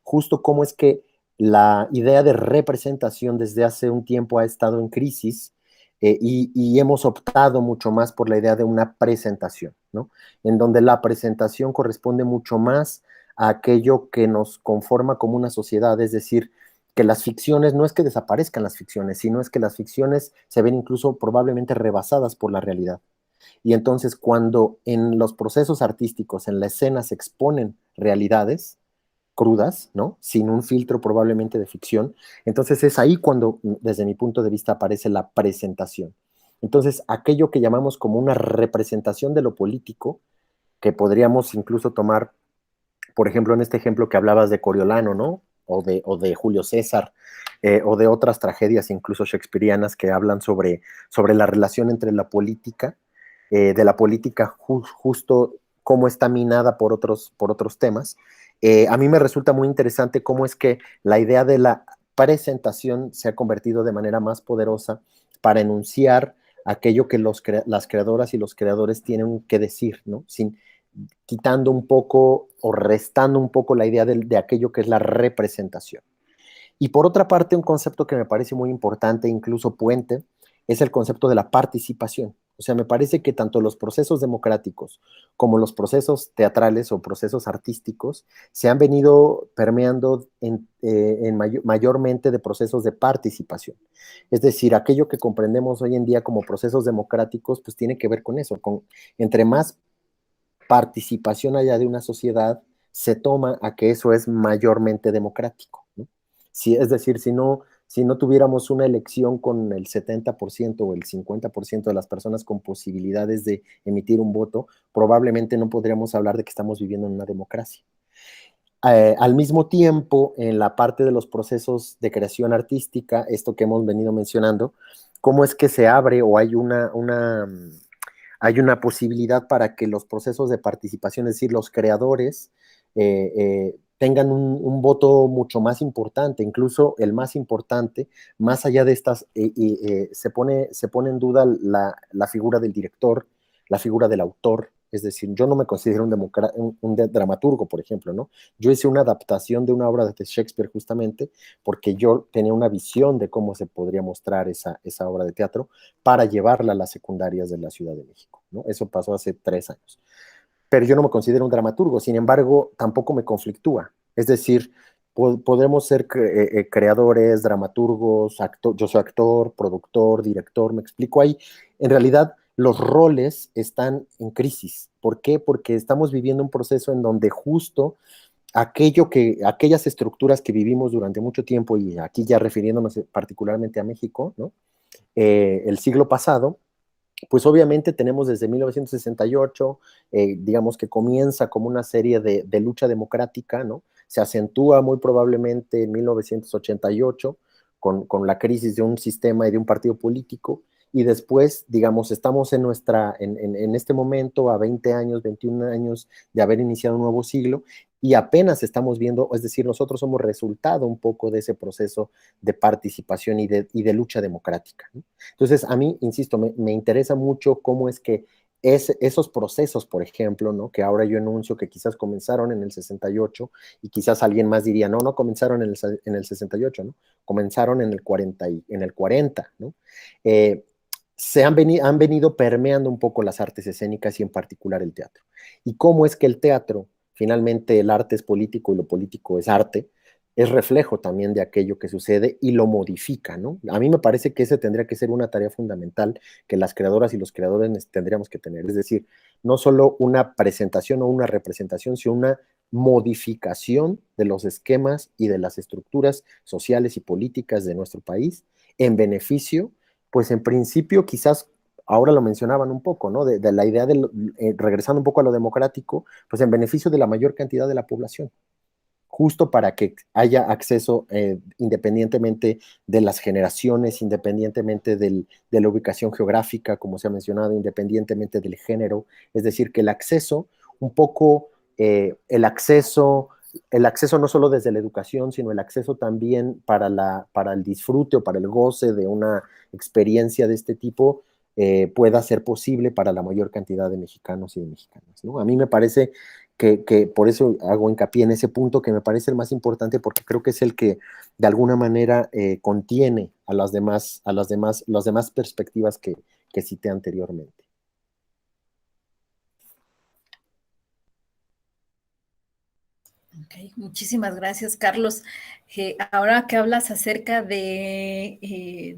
Justo cómo es que la idea de representación desde hace un tiempo ha estado en crisis y hemos optado mucho más por la idea de una presentación, ¿no? En donde la presentación corresponde mucho más a aquello que nos conforma como una sociedad, es decir, que las ficciones, no es que desaparezcan las ficciones, sino es que las ficciones se ven incluso probablemente rebasadas por la realidad. Y entonces cuando en los procesos artísticos, en la escena se exponen realidades crudas, ¿no? Sin un filtro probablemente de ficción, entonces es ahí cuando, desde mi punto de vista, aparece la presentación. Entonces, aquello que llamamos como una representación de lo político, que podríamos incluso tomar, por ejemplo, en este ejemplo que hablabas de Coriolano, ¿no? O de Julio César, o de otras tragedias, incluso shakespearianas, que hablan sobre la relación entre la política, de la política justo cómo está minada por otros temas. A mí me resulta muy interesante cómo es que la idea de la presentación se ha convertido de manera más poderosa para enunciar aquello que las creadoras y los creadores tienen que decir, ¿no? Quitando un poco o restando un poco la idea de aquello que es la representación. Y por otra parte, un concepto que me parece muy importante, incluso puente, es el concepto de la participación. O sea, me parece que tanto los procesos democráticos como los procesos teatrales o procesos artísticos se han venido permeando mayormente de procesos de participación. Es decir, aquello que comprendemos hoy en día como procesos democráticos, pues tiene que ver con eso, entre más participación allá de una sociedad, se toma a que eso es mayormente democrático, ¿no? Es decir, si no tuviéramos una elección con el 70% o el 50% de las personas con posibilidades de emitir un voto, probablemente no podríamos hablar de que estamos viviendo en una democracia. Al mismo tiempo, en la parte de los procesos de creación artística, esto que hemos venido mencionando, cómo es que se abre o hay una posibilidad para que los procesos de participación, es decir, los creadores, tengan un voto mucho más importante, incluso el más importante, más allá de estas, se pone en duda la figura del director, la figura del autor. Es decir, yo no me considero un dramaturgo, por ejemplo, ¿no? Yo hice una adaptación de una obra de Shakespeare justamente porque yo tenía una visión de cómo se podría mostrar esa obra de teatro para llevarla a las secundarias de la Ciudad de México, ¿no? Eso pasó hace 3 años. Pero yo no me considero un dramaturgo, sin embargo, tampoco me conflictúa. Es decir, podemos ser creadores, dramaturgos, yo soy actor, productor, director, me explico ahí. En realidad, los roles están en crisis. ¿Por qué? Porque estamos viviendo un proceso en donde justo aquellas estructuras que vivimos durante mucho tiempo, y aquí ya refiriéndonos particularmente a México, ¿no? El siglo pasado, pues obviamente tenemos desde 1968, digamos que comienza como una serie de lucha democrática, ¿no? Se acentúa muy probablemente en 1988 con la crisis de un sistema y de un partido político, y después, digamos, estamos en este momento a 20 años, 21 años de haber iniciado un nuevo siglo y apenas estamos viendo, es decir, nosotros somos resultado un poco de ese proceso de participación y de lucha democrática, ¿no? Entonces, a mí, insisto, me interesa mucho cómo es que esos procesos, por ejemplo, ¿no? Que ahora yo enuncio que quizás comenzaron en el 68 y quizás alguien más diría, no comenzaron en el 68, ¿no? Comenzaron en el 40, ¿no? Han venido permeando un poco las artes escénicas y en particular el teatro. Y cómo es que el teatro, finalmente el arte es político y lo político es arte, es reflejo también de aquello que sucede y lo modifica, ¿no? A mí me parece que esa tendría que ser una tarea fundamental que las creadoras y los creadores tendríamos que tener, es decir, no solo una presentación o una representación, sino una modificación de los esquemas y de las estructuras sociales y políticas de nuestro país en beneficio, pues en principio quizás ahora lo mencionaban un poco, ¿no? De la idea de, regresando un poco a lo democrático, pues en beneficio de la mayor cantidad de la población, justo para que haya acceso independientemente de las generaciones, independientemente de la ubicación geográfica, como se ha mencionado, independientemente del género, es decir, que el acceso, un poco el acceso no solo desde la educación, sino el acceso también para el disfrute o para el goce de una experiencia de este tipo, pueda ser posible para la mayor cantidad de mexicanos y de mexicanas, ¿no? A mí me parece que por eso hago hincapié en ese punto que me parece el más importante porque creo que es el que de alguna manera contiene a las demás perspectivas que cité anteriormente. Ok, muchísimas gracias, Carlos. Ahora que hablas acerca de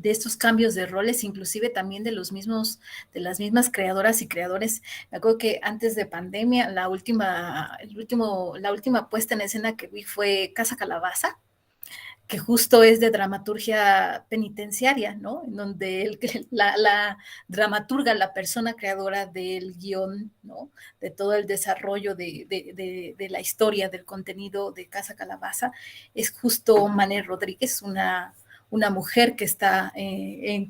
estos cambios de roles, inclusive también de las mismas creadoras y creadores, me acuerdo que antes de pandemia, la última puesta en escena que vi fue Casa Calabaza, que justo es de dramaturgia penitenciaria, ¿no? En donde la dramaturga, la persona creadora del guión, ¿no? De todo el desarrollo de la historia, del contenido de Casa Calabaza, es justo Mané Rodríguez, una mujer que está en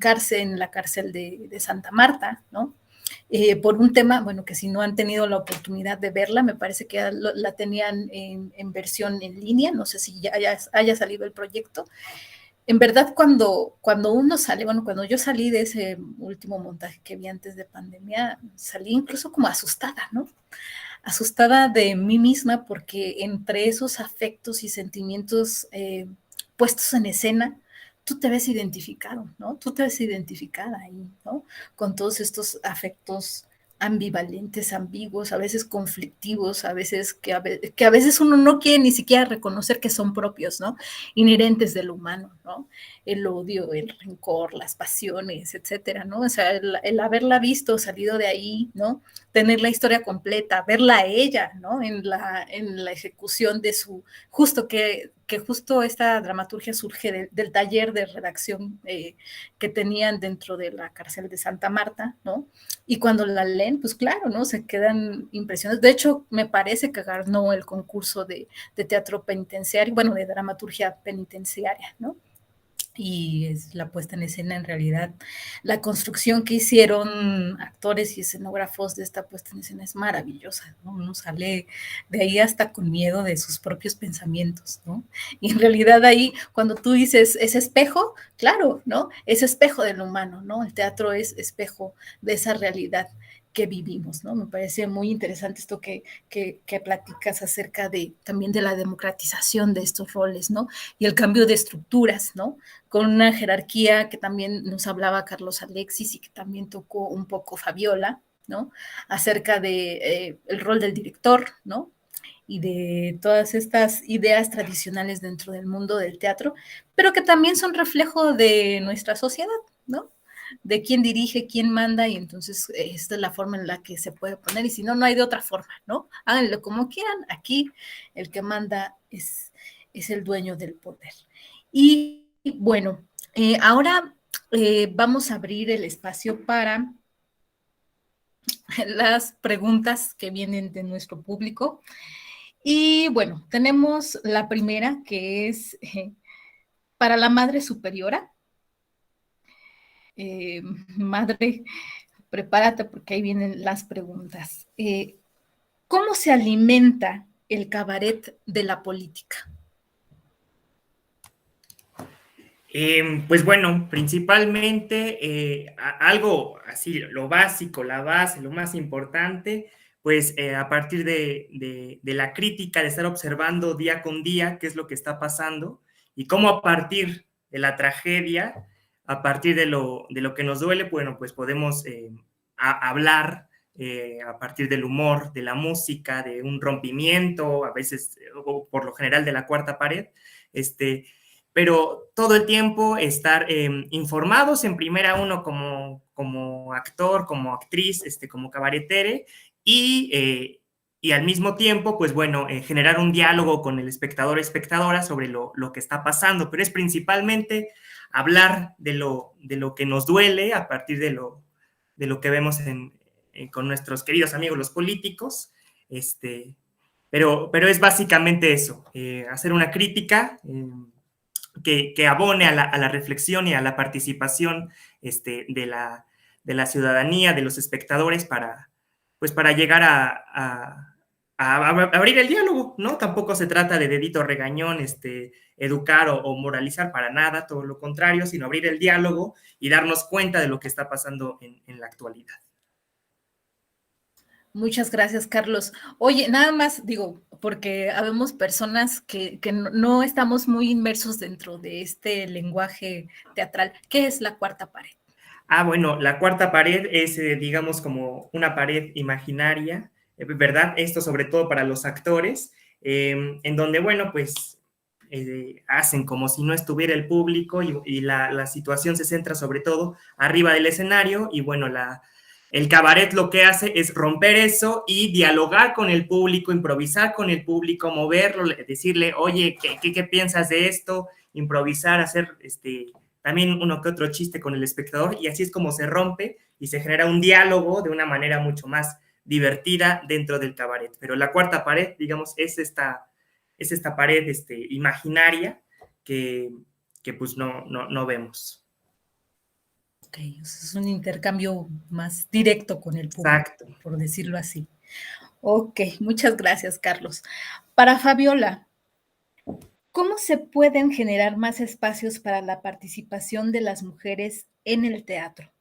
la cárcel de Santa Marta, ¿no? Por un tema, bueno, que si no han tenido la oportunidad de verla, me parece que la tenían en versión en línea, no sé si ya haya salido el proyecto. En verdad, cuando uno sale, bueno, cuando yo salí de ese último montaje que vi antes de pandemia, salí incluso como asustada, ¿no? Asustada de mí misma porque entre esos afectos y sentimientos puestos en escena, tú te ves identificado, ¿no? Tú te ves identificada ahí, ¿no? Con todos estos afectos ambivalentes, ambiguos, a veces conflictivos, a veces que a veces uno no quiere ni siquiera reconocer que son propios, ¿no? Inherentes del humano, ¿no? El odio, el rencor, las pasiones, etcétera, ¿no? O sea, el haberla visto, salido de ahí, ¿no? Tener la historia completa, verla a ella, ¿no? En la ejecución de justo esta dramaturgia surge del taller de redacción que tenían dentro de la cárcel de Santa Marta, ¿no? Y cuando la leen, pues claro, ¿no? Se quedan impresionados. De hecho, me parece que ganó el concurso de teatro penitenciario, bueno, de dramaturgia penitenciaria, ¿no? Y es la puesta en escena, en realidad, la construcción que hicieron actores y escenógrafos de esta puesta en escena es maravillosa, ¿no? Uno sale de ahí hasta con miedo de sus propios pensamientos, ¿no? Y en realidad ahí, cuando tú dices, ¿es espejo? Claro, ¿no? Es espejo del humano, ¿no? El teatro es espejo de esa realidad que vivimos, ¿no? Me parece muy interesante esto que platicas acerca también de la democratización de estos roles, ¿no? Y el cambio de estructuras, ¿no? Con una jerarquía que también nos hablaba Carlos Alexis y que también tocó un poco Fabiola, ¿no? Acerca de el rol del director, ¿no? Y de todas estas ideas tradicionales dentro del mundo del teatro, pero que también son reflejo de nuestra sociedad, ¿no? De quién dirige, quién manda, y entonces esta es la forma en la que se puede poner, y si no, no hay de otra forma, ¿no? Háganlo como quieran, aquí el que manda es el dueño del poder. Y bueno, ahora vamos a abrir el espacio para las preguntas que vienen de nuestro público. Y bueno, tenemos la primera que es para la Madre Superiora. madre, prepárate porque ahí vienen las preguntas. ¿Cómo se alimenta el cabaret de la política? Pues bueno, principalmente algo así, lo básico, la base, lo más importante, pues a partir de la crítica, de estar observando día con día qué es lo que está pasando y cómo a partir de la tragedia, a partir de lo que nos duele, bueno, pues podemos hablar a partir del humor, de la música, de un rompimiento, a veces, o por lo general de la cuarta pared, pero todo el tiempo estar informados en primera uno como actor, como actriz, como cabaretere, y al mismo tiempo, pues bueno, generar un diálogo con el espectador o espectadora sobre lo que está pasando, pero es principalmente hablar de lo que nos duele a partir de lo que vemos con nuestros queridos amigos los políticos, pero es básicamente eso, hacer una crítica, que abone a la reflexión y a la participación de la ciudadanía, de los espectadores, pues para llegar a abrir el diálogo, ¿no? Tampoco se trata de dedito regañón, educar o moralizar para nada, todo lo contrario, sino abrir el diálogo y darnos cuenta de lo que está pasando en la actualidad. Muchas gracias, Carlos. Oye, nada más digo, porque habemos personas que no estamos muy inmersos dentro de este lenguaje teatral. ¿Qué es la cuarta pared? Bueno, la cuarta pared es, digamos, como una pared imaginaria, ¿verdad? Esto sobre todo para los actores, en donde, bueno, pues hacen como si no estuviera el público y la situación se centra sobre todo arriba del escenario y, bueno, el cabaret lo que hace es romper eso y dialogar con el público, improvisar con el público, moverlo, decirle, oye, ¿qué piensas de esto? Improvisar, hacer también uno que otro chiste con el espectador, y así es como se rompe y se genera un diálogo de una manera mucho más divertida dentro del cabaret. Pero la cuarta pared, digamos, es esta pared imaginaria que pues no vemos. Ok, es un intercambio más directo con el público, Exacto. por decirlo así. Ok, muchas gracias, Carlos. Para Fabiola, ¿cómo se pueden generar más espacios para la participación de las mujeres en el teatro?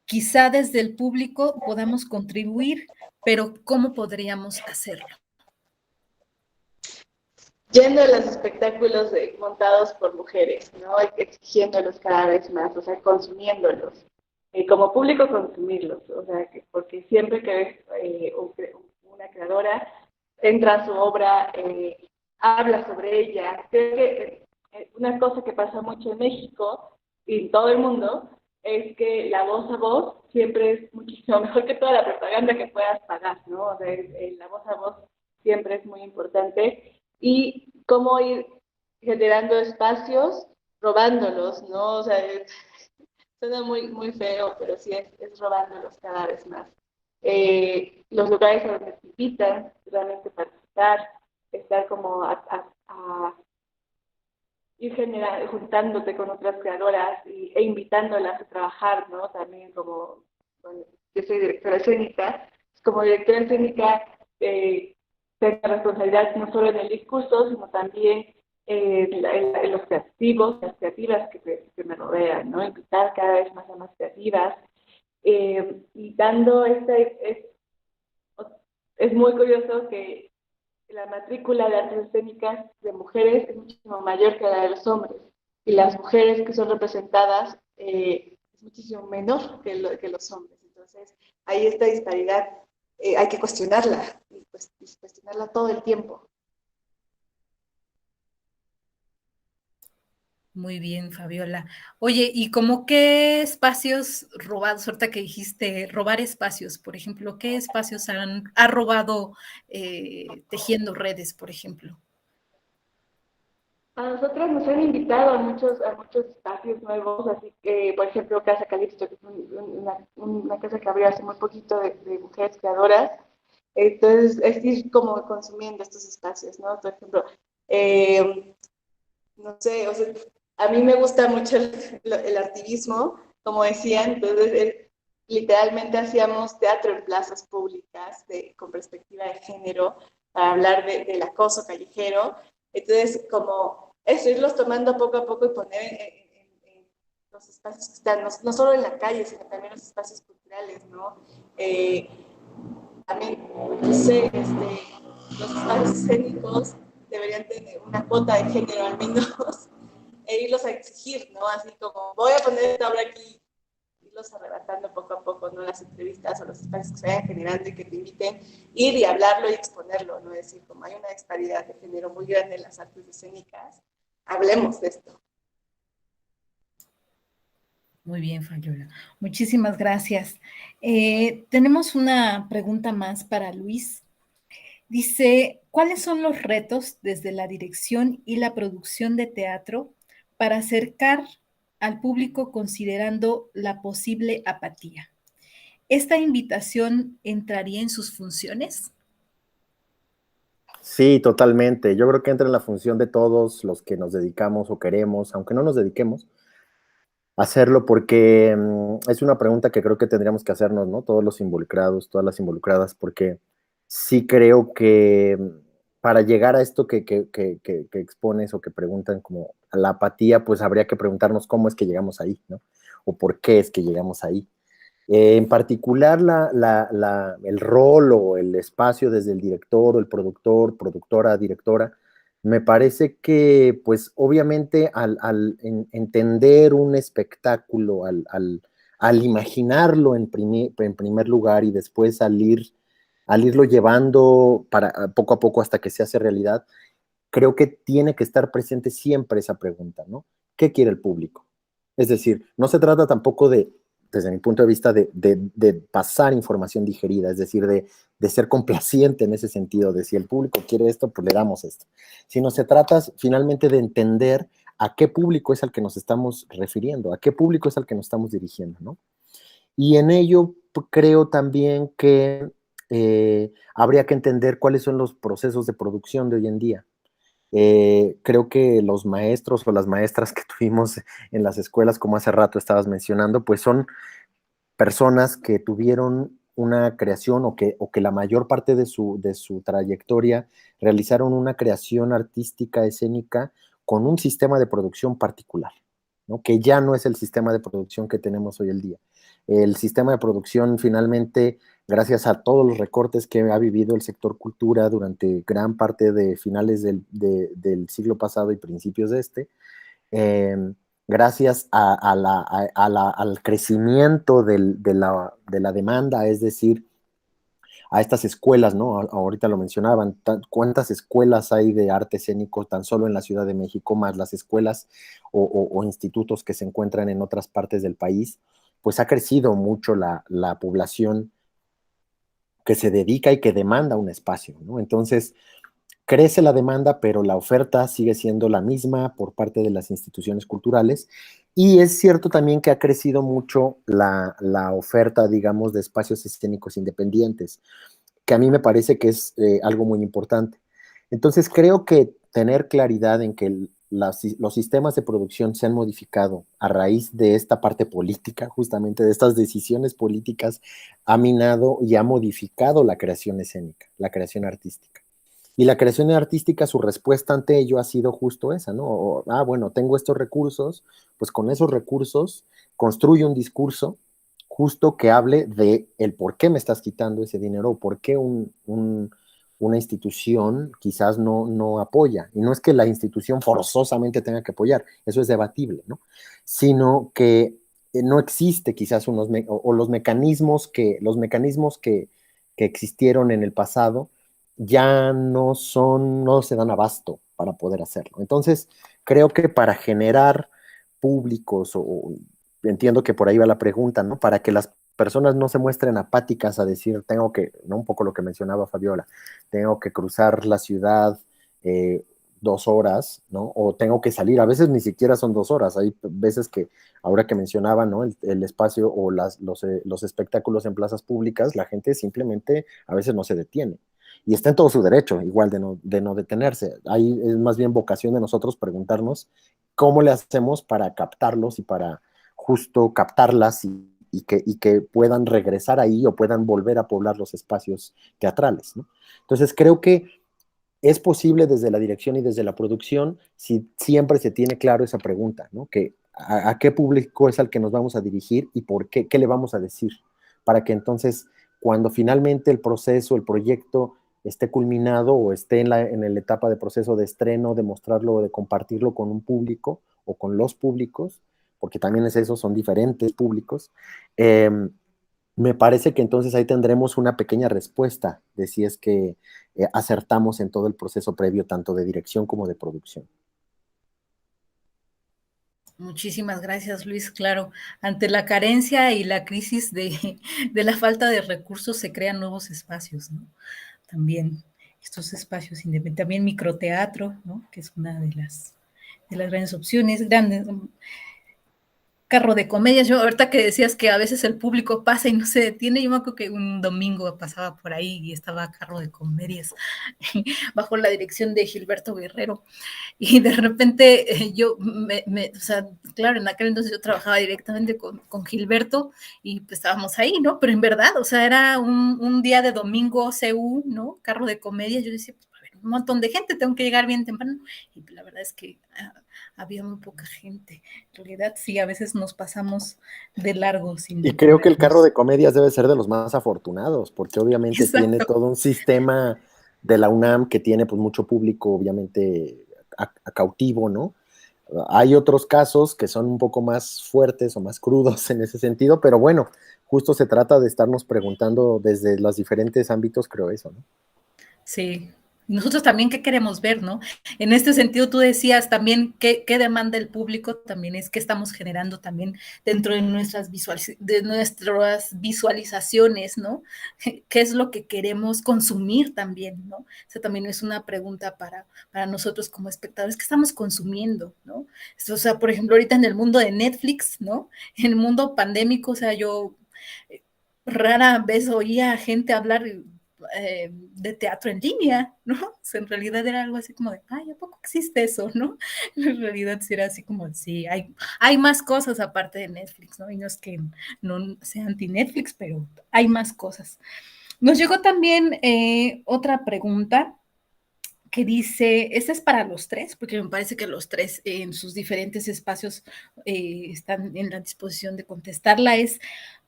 Quizá desde el público podamos contribuir, pero ¿cómo podríamos hacerlo? Yendo a los espectáculos montados por mujeres, ¿no? Exigiéndolos cada vez más, o sea, consumiéndolos. Como público, consumirlos, o sea, porque siempre que ves una creadora, entra a su obra, habla sobre ella. Creo que una cosa que pasa mucho en México y en todo el mundo es que la voz a voz siempre es muchísimo mejor que toda la propaganda que puedas pagar, ¿no? O sea, la voz a voz siempre es muy importante. Y cómo ir generando espacios, robándolos, ¿no? O sea, suena muy feo, pero sí es robándolos cada vez más. Los lugares a donde te invitan, realmente participar, estar como a ir juntándote con otras creadoras e invitándolas a trabajar, ¿no? También como, bueno, yo soy directora escénica, como directora escénica tengo responsabilidad no solo en el discurso, sino también en los creativos, las creativas que me rodean, ¿no? Invitar cada vez más a más creativas. Y dando es muy curioso que la matrícula de artes escénicas de mujeres es muchísimo mayor que la de los hombres. Y las mujeres que son representadas es muchísimo menor que los hombres. Entonces, ahí esta disparidad hay que cuestionarla, y pues, cuestionarla todo el tiempo. Muy bien, Fabiola. Oye, ¿y como qué espacios robados, ahorita que dijiste robar espacios, por ejemplo, qué espacios ha robado tejiendo redes, por ejemplo? A nosotros nos han invitado a muchos espacios nuevos, así que, por ejemplo, Casa Calixto, que es una casa que abrió hace muy poquito de mujeres creadoras. Entonces, es ir como consumiendo estos espacios, ¿no? Por ejemplo, no sé, o sea, a mí me gusta mucho el activismo como decían, entonces literalmente hacíamos teatro en plazas públicas con perspectiva de género para hablar del acoso callejero. Entonces, como eso, irlos tomando poco a poco y poner en los espacios que están, no solo en la calle, sino también los espacios culturales, ¿no? También, no sé, los espacios escénicos deberían tener una cuota de género al menos, e irlos a exigir, ¿no? Así como, voy a poner esta obra aquí, irlos arrebatando poco a poco, ¿no? Las entrevistas o los espacios que se vayan generando y que te inviten, ir y hablarlo y exponerlo, ¿no? Es decir, como hay una disparidad de género muy grande en las artes escénicas, hablemos de esto. Muy bien, Fabiola. Muchísimas gracias. Tenemos una pregunta más para Luis. Dice, ¿cuáles son los retos desde la dirección y la producción de teatro para acercar al público considerando la posible apatía? ¿Esta invitación entraría en sus funciones? Sí, totalmente. Yo creo que entra en la función de todos los que nos dedicamos o queremos, aunque no nos dediquemos, hacerlo porque es una pregunta que creo que tendríamos que hacernos, ¿no? Todos los involucrados, todas las involucradas, porque sí creo que para llegar a esto que expones o que preguntan como a la apatía, pues habría que preguntarnos cómo es que llegamos ahí, ¿no? O por qué es que llegamos ahí. En particular, el rol o el espacio desde el director o el productor, productora, directora, me parece que, pues, obviamente, entender un espectáculo, al imaginarlo en primer lugar y después al irlo llevando poco a poco hasta que se hace realidad, creo que tiene que estar presente siempre esa pregunta, ¿no? ¿Qué quiere el público? Es decir, no se trata tampoco desde mi punto de vista, de pasar información digerida, es decir, de ser complaciente en ese sentido, de si el público quiere esto, pues le damos esto. Sino se trata finalmente de entender a qué público es al que nos estamos refiriendo, a qué público es al que nos estamos dirigiendo, ¿no? Y en ello creo también que habría que entender cuáles son los procesos de producción de hoy en día. Creo que los maestros o las maestras que tuvimos en las escuelas, como hace rato estabas mencionando, pues son personas que tuvieron una creación o que la mayor parte de su trayectoria realizaron una creación artística, escénica, con un sistema de producción particular, ¿no? Que ya no es el sistema de producción que tenemos hoy en día. El sistema de producción finalmente, gracias a todos los recortes que ha vivido el sector cultura durante gran parte de finales del siglo pasado y principios de gracias al crecimiento de la demanda, es decir, a estas escuelas, ¿no? Ahorita lo mencionaban, ¿cuántas escuelas hay de arte escénico tan solo en la Ciudad de México, más las escuelas o institutos que se encuentran en otras partes del país? Pues ha crecido mucho la población que se dedica y que demanda un espacio, ¿no? Entonces, crece la demanda, pero la oferta sigue siendo la misma por parte de las instituciones culturales. Y es cierto también que ha crecido mucho la oferta, digamos, de espacios escénicos independientes, que a mí me parece que es algo muy importante. Entonces, creo que tener claridad en que los sistemas de producción se han modificado a raíz de esta parte política, justamente de estas decisiones políticas, ha minado y ha modificado la creación escénica, la creación artística. Y la creación artística, su respuesta ante ello ha sido justo esa, ¿no? Bueno, tengo estos recursos, pues con esos recursos construyo un discurso justo que hable de el por qué me estás quitando ese dinero o por qué una institución quizás no apoya. Y no es que la institución forzosamente tenga que apoyar, eso es debatible, ¿no? Sino que no existe quizás los mecanismos que existieron en el pasado ya no se dan abasto para poder hacerlo. Entonces, creo que para generar públicos, entiendo que por ahí va la pregunta, ¿no? Para que las personas no se muestren apáticas a decir, ¿no? Un poco lo que mencionaba Fabiola, tengo que cruzar la ciudad 2 horas, ¿no? O tengo que salir, a veces ni siquiera son 2 horas, hay veces que, ahora que mencionaba, ¿no? El espacio o los espectáculos en plazas públicas, la gente simplemente a veces no se detiene. Y está en todo su derecho, igual de no detenerse. Ahí es más bien vocación de nosotros preguntarnos cómo le hacemos para captarlos y para justo captarlas y que puedan regresar ahí o puedan volver a poblar los espacios teatrales, ¿no? Entonces creo que es posible desde la dirección y desde la producción si siempre se tiene claro esa pregunta, ¿no? Que a qué público es al que nos vamos a dirigir y por qué le vamos a decir, para que entonces cuando finalmente el proceso, el proyecto esté culminado o esté en la etapa de proceso de estreno, de mostrarlo o de compartirlo con un público o con los públicos, porque también es eso, son diferentes públicos, me parece que entonces ahí tendremos una pequeña respuesta de si es que acertamos en todo el proceso previo, tanto de dirección como de producción. Muchísimas gracias, Luis. Claro, ante la carencia y la crisis de la falta de recursos se crean nuevos espacios, ¿no? También estos espacios independientes, también microteatro, ¿no? Que es una de las grandes opciones, grandes, carro de comedias. Yo ahorita que decías que a veces el público pasa y no se detiene, yo me acuerdo que un domingo pasaba por ahí y estaba carro de comedias bajo la dirección de Gilberto Guerrero y de repente yo o sea, claro, en aquel entonces yo trabajaba directamente con Gilberto y pues estábamos ahí, ¿no? Pero en verdad, o sea, era un día de domingo CU, ¿no? Carro de comedia, yo decía, pues, a ver, un montón de gente, tengo que llegar bien temprano y la verdad es que había muy poca gente. En realidad, sí, a veces nos pasamos de largo. Y creo que el carro de comedias debe ser de los más afortunados, porque obviamente Exacto. tiene todo un sistema de la UNAM que tiene pues mucho público, obviamente, a cautivo, ¿no? Hay otros casos que son un poco más fuertes o más crudos en ese sentido, pero bueno, justo se trata de estarnos preguntando desde los diferentes ámbitos, creo eso, ¿no? Sí. Nosotros también qué queremos ver, ¿no? En este sentido, tú decías también qué demanda el público, también es qué estamos generando también dentro de nuestras visualizaciones, ¿no? ¿Qué es lo que queremos consumir también, ¿no? O sea, también es una pregunta para nosotros como espectadores, ¿qué estamos consumiendo, ¿no? O sea, por ejemplo, ahorita en el mundo de Netflix, ¿no? En el mundo pandémico, o sea, yo rara vez oía a gente hablar de teatro en línea, ¿no? O sea, en realidad era algo así como de, ay, ¿a poco existe eso, no? En realidad sí era así como, sí, hay más cosas aparte de Netflix, ¿no? Y no es que no sea anti-Netflix, pero hay más cosas. Nos llegó también otra pregunta que dice, esta es para los tres, porque me parece que los tres en sus diferentes espacios están en la disposición de contestarla, es,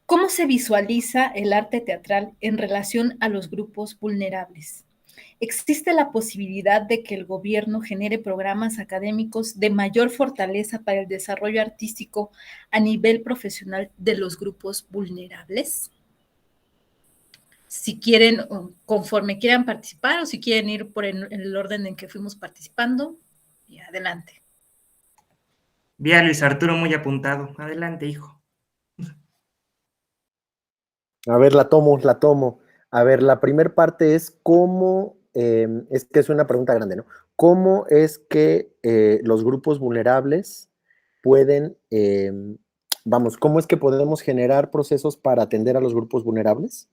¿cómo se visualiza el arte teatral en relación a los grupos vulnerables? ¿Existe la posibilidad de que el gobierno genere programas académicos de mayor fortaleza para el desarrollo artístico a nivel profesional de los grupos vulnerables? Si quieren, conforme quieran participar o si quieren ir por el orden en que fuimos participando, y adelante. Vi a Luis Arturo muy apuntado. Adelante, hijo. A ver, la tomo. A ver, la primera parte es cómo, es que es una pregunta grande, ¿no? ¿Cómo es que los grupos vulnerables pueden, vamos, cómo es que podemos generar procesos para atender a los grupos vulnerables?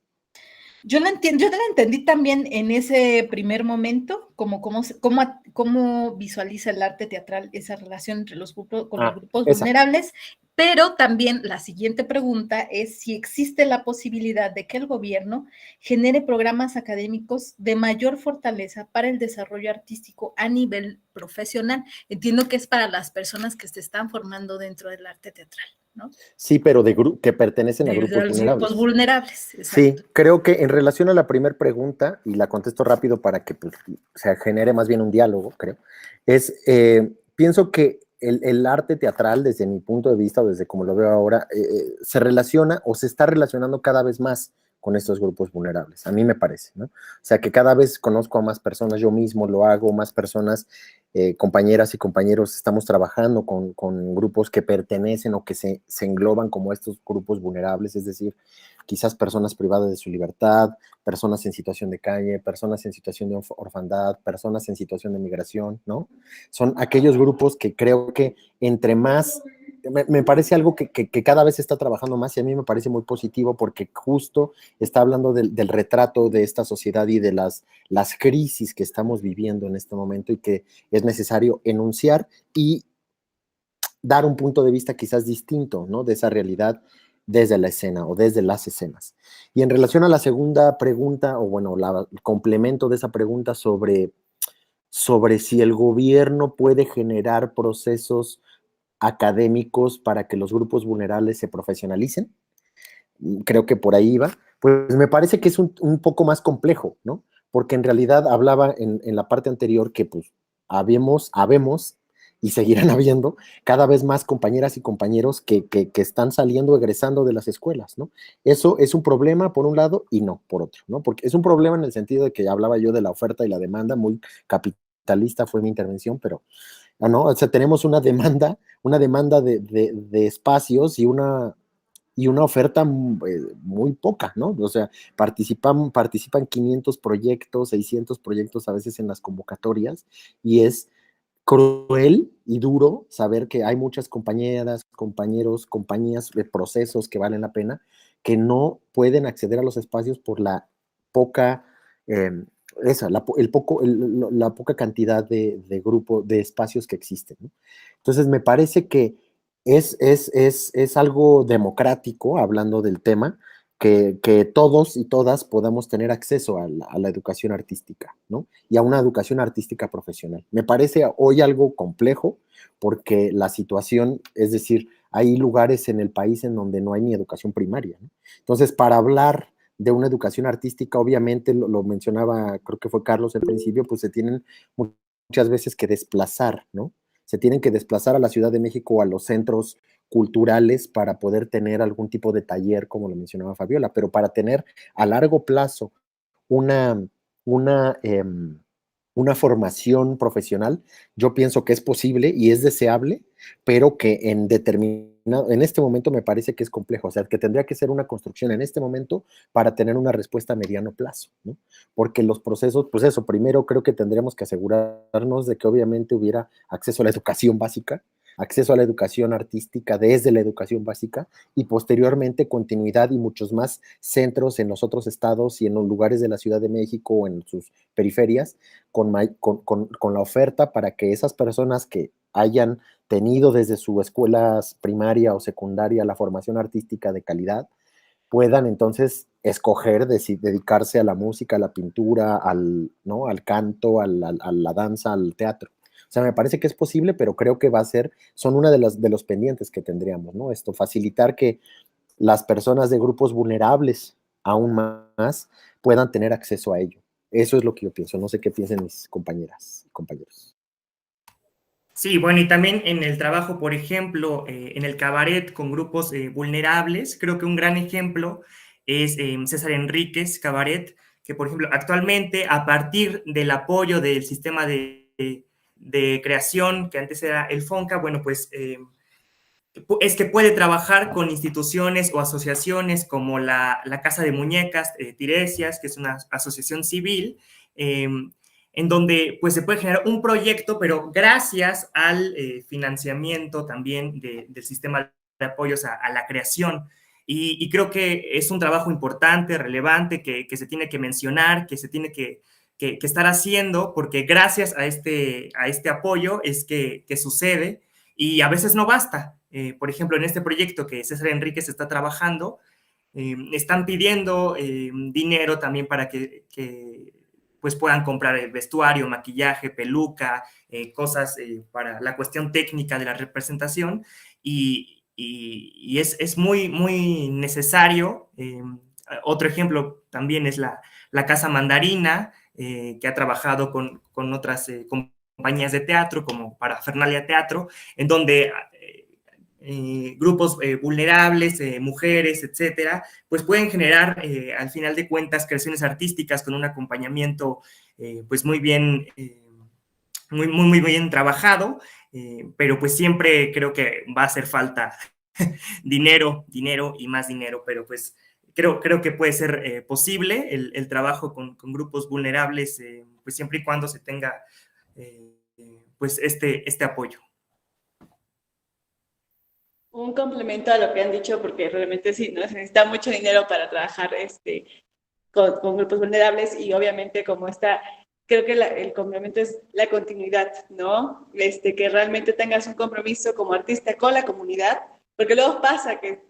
Yo la entendí también en ese primer momento, cómo visualiza el arte teatral esa relación entre los grupos, con los grupos vulnerables, pero también la siguiente pregunta es si existe la posibilidad de que el gobierno genere programas académicos de mayor fortaleza para el desarrollo artístico a nivel profesional. Entiendo que es para las personas que se están formando dentro del arte teatral, ¿no? Sí, pero que pertenecen a grupos vulnerables. Sí, creo que en relación a la primera pregunta, y la contesto rápido para que pues, se genere más bien un diálogo, creo, es, pienso que el arte teatral, desde mi punto de vista, o desde como lo veo ahora, se relaciona o se está relacionando cada vez más con estos grupos vulnerables, a mí me parece, ¿no? O sea, que cada vez conozco a más personas, yo mismo lo hago, más personas, compañeras y compañeros, estamos trabajando con grupos que pertenecen o que se engloban como estos grupos vulnerables, es decir, quizás personas privadas de su libertad, personas en situación de calle, personas en situación de orfandad, personas en situación de migración, ¿no? Son aquellos grupos que creo que entre más, me parece algo que cada vez se está trabajando más y a mí me parece muy positivo porque justo está hablando del retrato de esta sociedad y de las crisis que estamos viviendo en este momento y que es necesario enunciar y dar un punto de vista quizás distinto, ¿no? De esa realidad desde la escena o desde las escenas. Y en relación a la segunda pregunta, o bueno, el complemento de esa pregunta sobre si el gobierno puede generar procesos académicos para que los grupos vulnerables se profesionalicen, creo que por ahí va, pues me parece que es un poco más complejo, ¿no? Porque en realidad hablaba en la parte anterior que pues habemos y seguirán habiendo cada vez más compañeras y compañeros que están saliendo, egresando de las escuelas, ¿no? Eso es un problema por un lado y no por otro, ¿no? Porque es un problema en el sentido de que hablaba yo de la oferta y la demanda, muy capitalista fue mi intervención, pero ¿no? O sea, tenemos una demanda de espacios y una oferta muy poca, ¿no? O sea, participan 500 proyectos, 600 proyectos a veces en las convocatorias y es cruel y duro saber que hay muchas compañeras, compañeros, compañías, procesos que valen la pena, que no pueden acceder a los espacios por la poca, eh, la poca cantidad de grupo, de espacios que existen, ¿no? Entonces, me parece que es algo democrático, hablando del tema, que todos y todas podamos tener acceso a la educación artística, ¿no? Y a una educación artística profesional. Me parece hoy algo complejo porque la situación, es decir, hay lugares en el país en donde no hay ni educación primaria, ¿no? Entonces, para hablar de una educación artística, obviamente, lo mencionaba, creo que fue Carlos al principio, pues se tienen muchas veces que desplazar, ¿no? Se tienen que desplazar a la Ciudad de México o a los centros culturales para poder tener algún tipo de taller, como lo mencionaba Fabiola, pero para tener a largo plazo una, una, eh, una formación profesional, yo pienso que es posible y es deseable, pero que en este momento me parece que es complejo, o sea, que tendría que ser una construcción en este momento para tener una respuesta a mediano plazo, ¿no? Porque los procesos, pues eso, primero creo que tendríamos que asegurarnos de que obviamente hubiera acceso a la educación básica, acceso a la educación artística desde la educación básica y posteriormente continuidad y muchos más centros en los otros estados y en los lugares de la Ciudad de México o en sus periferias con la oferta para que esas personas que hayan tenido desde su escuela primaria o secundaria la formación artística de calidad puedan entonces escoger dedicarse a la música, a la pintura, ¿no? Al canto, a la danza, al teatro. O sea, me parece que es posible, pero creo que son una de los pendientes que tendríamos, ¿no? Esto, facilitar que las personas de grupos vulnerables aún más puedan tener acceso a ello. Eso es lo que yo pienso. No sé qué piensen mis compañeras y compañeros. Sí, bueno, y también en el trabajo, por ejemplo, en el cabaret con grupos vulnerables, creo que un gran ejemplo es César Enríquez Cabaret, que, por ejemplo, actualmente, a partir del apoyo del sistema de creación que antes era el FONCA, bueno, pues es que puede trabajar con instituciones o asociaciones como la Casa de Muñecas Tiresias, que es una asociación civil, en donde pues se puede generar un proyecto, pero gracias al financiamiento también del sistema de apoyos a la creación. Y creo que es un trabajo importante, relevante, que se tiene que mencionar, que se tiene que estar haciendo, porque gracias a este apoyo es que sucede, y a veces no basta. Por ejemplo, en este proyecto que César Enríquez está trabajando, están pidiendo dinero también para que pues puedan comprar vestuario, maquillaje, peluca, cosas para la cuestión técnica de la representación, y es muy, muy necesario. Otro ejemplo también es la Casa Mandarina, que ha trabajado con otras compañías de teatro, como Parafernalia Teatro, en donde grupos vulnerables, mujeres, etcétera, pues pueden generar, al final de cuentas, creaciones artísticas con un acompañamiento, pues muy bien, muy bien trabajado, pero pues siempre creo que va a hacer falta dinero y más dinero, pero pues creo que puede ser posible el trabajo con grupos vulnerables, pues siempre y cuando se tenga pues este apoyo. Un complemento a lo que han dicho, porque realmente sí, ¿no? Se necesita mucho dinero para trabajar con grupos vulnerables y obviamente como esta creo que el complemento es la continuidad, ¿no? Que realmente tengas un compromiso como artista con la comunidad, porque luego pasa que,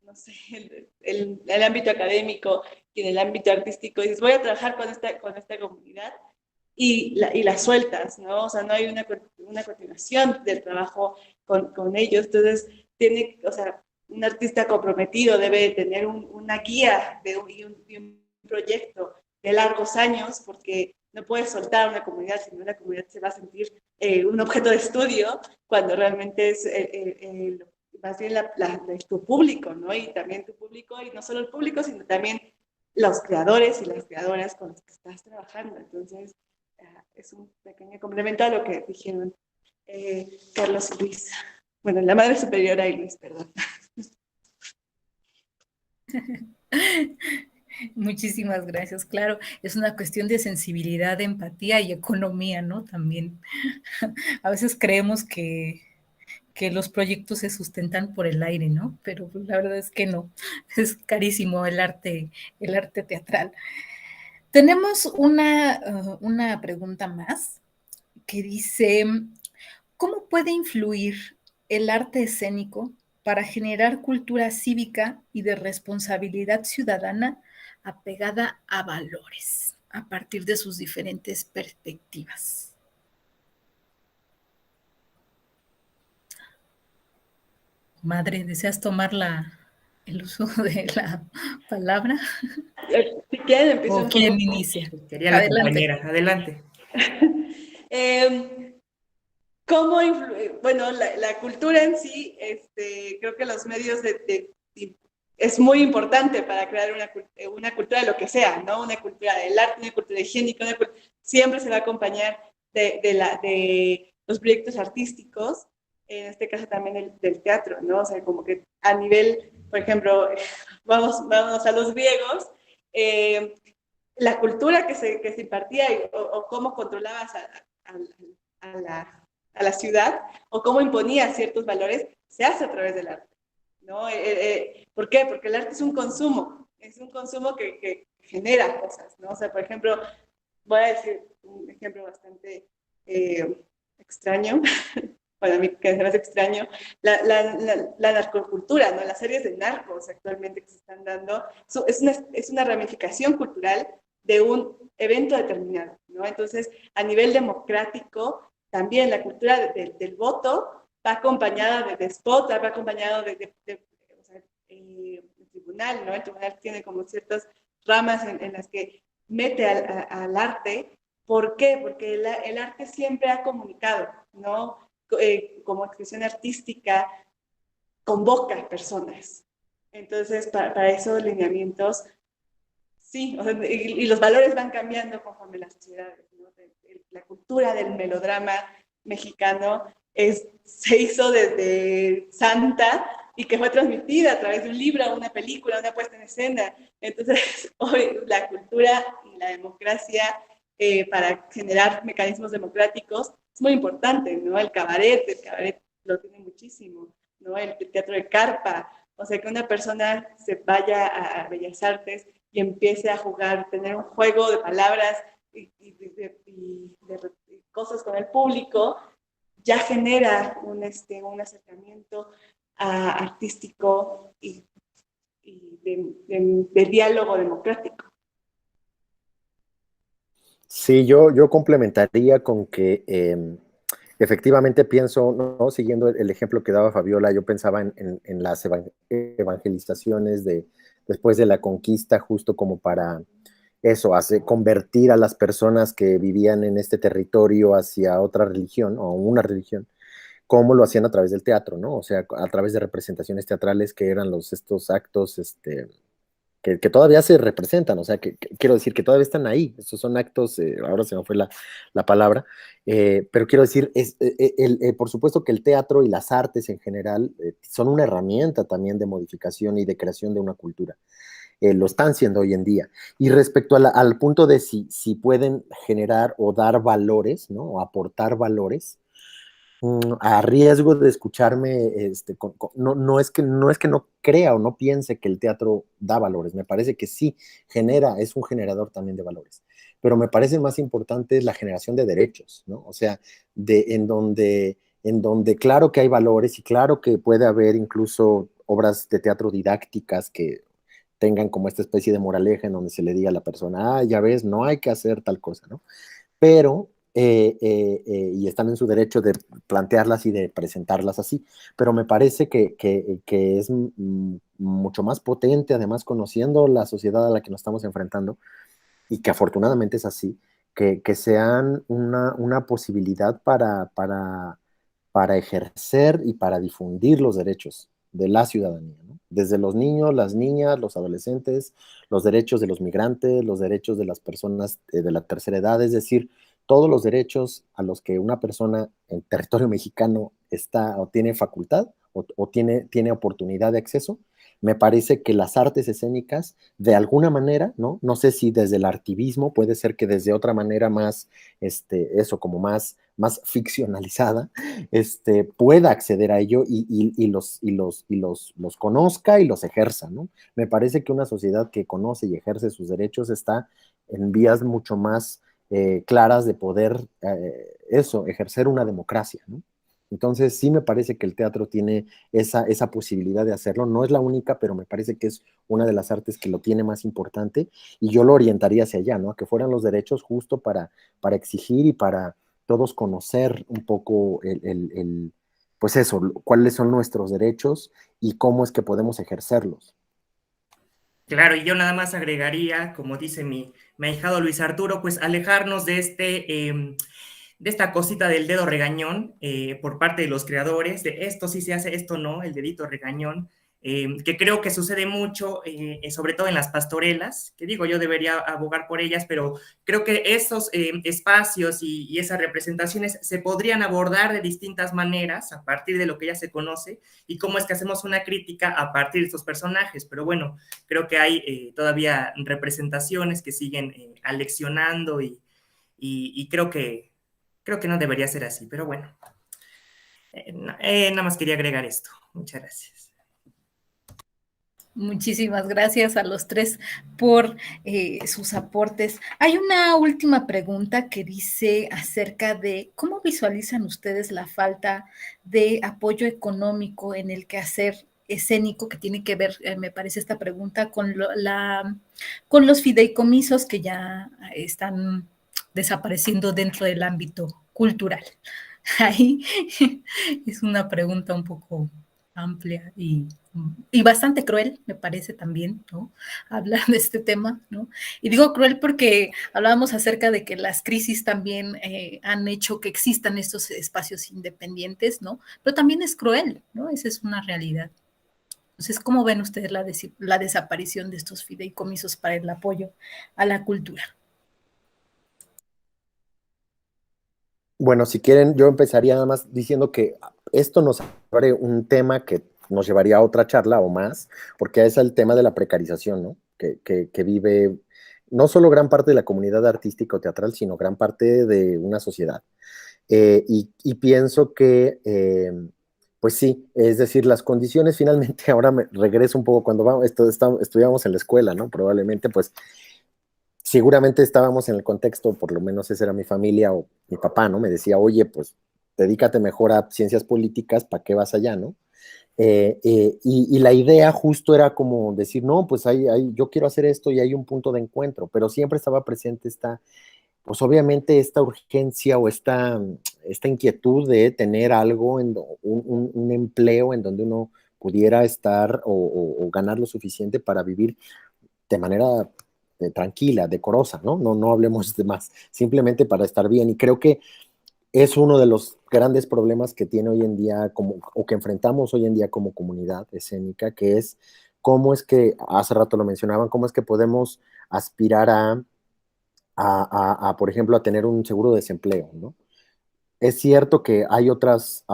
no sé, el ámbito académico y en el ámbito artístico, dices, voy a trabajar con esta comunidad y la sueltas, ¿no? O sea, no hay una continuación del trabajo con ellos, entonces o sea, un artista comprometido debe tener una guía y un proyecto de largos años, porque no puedes soltar a una comunidad, sino la comunidad se va a sentir un objeto de estudio cuando realmente es más bien tu público, ¿no? Y también tu público, y no solo el público, sino también los creadores y las creadoras con los que estás trabajando. Entonces, es un pequeño complemento a lo que dijeron Carlos y Luis. Bueno, la madre superiora y Luis, perdón. Muchísimas gracias. Claro, es una cuestión de sensibilidad, de empatía y economía, ¿no? También. A veces creemos que los proyectos se sustentan por el aire, ¿no? Pero pues, la verdad es que no. Es carísimo el arte teatral. Tenemos una pregunta más que dice, ¿cómo puede influir el arte escénico para generar cultura cívica y de responsabilidad ciudadana apegada a valores a partir de sus diferentes perspectivas? Madre, ¿deseas tomar el uso de la palabra? Si quieren, empiezo ¿O un quién poco. inicia? Quería la Adelante. compañera, adelante. ¿Cómo influye? Bueno, la cultura en sí, creo que los medios es muy importante para crear una cultura de lo que sea, ¿no? Una cultura del arte, una cultura higiénica, siempre se va a acompañar de los proyectos artísticos, en este caso también del teatro, ¿no? O sea, como que a nivel, por ejemplo, vamos a los griegos, eh, la cultura que se impartía o cómo controlabas a la ciudad o cómo imponía ciertos valores, se hace a través del arte, ¿no? ¿Por qué? Porque el arte es un consumo que genera cosas, ¿no? O sea, por ejemplo, voy a decir un ejemplo bastante extraño, para mí que es más extraño, la narcocultura, ¿no? Las series de narcos actualmente que se están dando, es una ramificación cultural de un evento determinado, ¿no? Entonces, a nivel democrático, también la cultura del voto va acompañada de despota, va acompañado o sea, el tribunal, ¿no? El tribunal tiene como ciertas ramas en las que mete al arte. ¿Por qué? Porque el arte siempre ha comunicado, ¿no? Como expresión artística, convoca personas. Entonces, para esos lineamientos, sí, o sea, y los valores van cambiando conforme las sociedades, ¿no? La cultura del melodrama mexicano se hizo desde Santa y que fue transmitida a través de un libro, una película, una puesta en escena. Entonces, hoy la cultura y la democracia para generar mecanismos democráticos es muy importante, ¿no? El cabaret lo tiene muchísimo, ¿no? El teatro de carpa, o sea, que una persona se vaya a Bellas Artes y empiece a jugar, tener un juego de palabras y cosas con el público, ya genera un acercamiento artístico y de diálogo democrático. Sí, yo complementaría con que efectivamente pienso, ¿no? Siguiendo el ejemplo que daba Fabiola, yo pensaba en las evangelizaciones después de la conquista, justo como para eso, convertir a las personas que vivían en este territorio hacia otra religión o una religión, como lo hacían a través del teatro, ¿no? O sea, a través de representaciones teatrales que eran estos actos, que todavía se representan, o sea, quiero decir que todavía están ahí, estos son actos, ahora se me fue la palabra, pero quiero decir, por supuesto que el teatro y las artes en general son una herramienta también de modificación y de creación de una cultura. Lo están siendo hoy en día. Y respecto al punto de si pueden generar o dar valores, ¿no? O aportar valores, a riesgo de escucharme, no es que no crea o no piense que el teatro da valores, me parece que sí genera, es un generador también de valores, pero me parece más importante la generación de derechos, ¿no? O sea, en donde claro que hay valores y claro que puede haber incluso obras de teatro didácticas que tengan como esta especie de moraleja en donde se le diga a la persona, ah, ya ves, no hay que hacer tal cosa, ¿no? Pero, y están en su derecho de plantearlas y de presentarlas así, pero me parece que es mucho más potente, además conociendo la sociedad a la que nos estamos enfrentando, y que afortunadamente es así, que sean una posibilidad para ejercer y para difundir los derechos de la ciudadanía, ¿no? Desde los niños, las niñas, los adolescentes, los derechos de los migrantes, los derechos de las personas de la tercera edad, es decir, todos los derechos a los que una persona en territorio mexicano está o tiene facultad o tiene oportunidad de acceso. Me parece que las artes escénicas, de alguna manera, ¿no? No sé si desde el artivismo, puede ser que desde otra manera más, eso, como más ficcionalizada, pueda acceder a ello y los conozca y los ejerza, ¿no? Me parece que una sociedad que conoce y ejerce sus derechos está en vías mucho más claras de poder, ejercer una democracia, ¿no? Entonces sí me parece que el teatro tiene esa posibilidad de hacerlo. No es la única, pero me parece que es una de las artes que lo tiene más importante y yo lo orientaría hacia allá, ¿no? A que fueran los derechos justo para exigir y para todos conocer un poco pues eso, cuáles son nuestros derechos y cómo es que podemos ejercerlos. Claro, y yo nada más agregaría, como dice mi ahijado Luis Arturo, pues alejarnos de esta cosita del dedo regañón por parte de los creadores, de esto sí se hace, esto no, el dedito regañón, que creo que sucede mucho, sobre todo en las pastorelas, que digo, yo debería abogar por ellas, pero creo que esos espacios y esas representaciones se podrían abordar de distintas maneras a partir de lo que ya se conoce y cómo es que hacemos una crítica a partir de estos personajes, pero bueno, creo que hay todavía representaciones que siguen aleccionando y creo que no debería ser así, pero bueno, nada más quería agregar esto. Muchas gracias. Muchísimas gracias a los tres por sus aportes. Hay una última pregunta que dice acerca de cómo visualizan ustedes la falta de apoyo económico en el quehacer escénico que tiene que ver, me parece esta pregunta, con los fideicomisos que ya están desapareciendo dentro del ámbito cultural. Ahí es una pregunta un poco amplia y bastante cruel, me parece también, ¿no? Hablar de este tema, ¿no? Y digo cruel porque hablábamos acerca de que las crisis también han hecho que existan estos espacios independientes, ¿no? Pero también es cruel, ¿no? Esa es una realidad. Entonces, ¿cómo ven ustedes la desaparición de estos fideicomisos para el apoyo a la cultura? Bueno, si quieren, yo empezaría nada más diciendo que esto nos abre un tema que nos llevaría a otra charla o más, porque es el tema de la precarización, ¿no? Que vive no solo gran parte de la comunidad artística o teatral, sino gran parte de una sociedad. Y pienso que, pues sí, es decir, las condiciones finalmente, ahora me regreso un poco cuando estudiamos en la escuela, ¿no? Probablemente, pues seguramente estábamos en el contexto, por lo menos esa era mi familia o mi papá, ¿no? Me decía, oye, pues dedícate mejor a ciencias políticas, ¿para qué vas allá, no? Y la idea justo era como decir, no, pues yo quiero hacer esto y hay un punto de encuentro, pero siempre estaba presente pues obviamente esta urgencia o esta inquietud de tener algo, un empleo en donde uno pudiera estar o ganar lo suficiente para vivir de manera tranquila, decorosa, ¿no? No hablemos de más, simplemente para estar bien. Y creo que es uno de los grandes problemas que tiene hoy en día, o que enfrentamos hoy en día como comunidad escénica, que es cómo es que, hace rato lo mencionaban, cómo es que podemos aspirar por ejemplo, a tener un seguro de desempleo, ¿no? Es cierto que hay otros,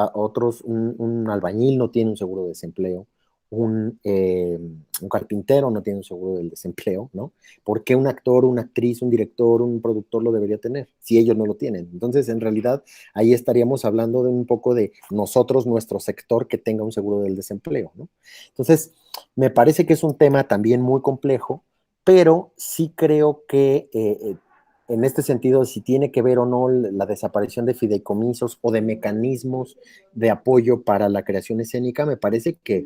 un albañil no tiene un seguro de desempleo, un carpintero no tiene un seguro del desempleo, ¿no? ¿Por qué un actor, una actriz, un director, un productor lo debería tener si ellos no lo tienen? Entonces, en realidad, ahí estaríamos hablando de un poco de nosotros, nuestro sector, que tenga un seguro del desempleo, ¿no? Entonces, me parece que es un tema también muy complejo, pero sí creo que en este sentido, si tiene que ver o no la desaparición de fideicomisos o de mecanismos de apoyo para la creación escénica, me parece que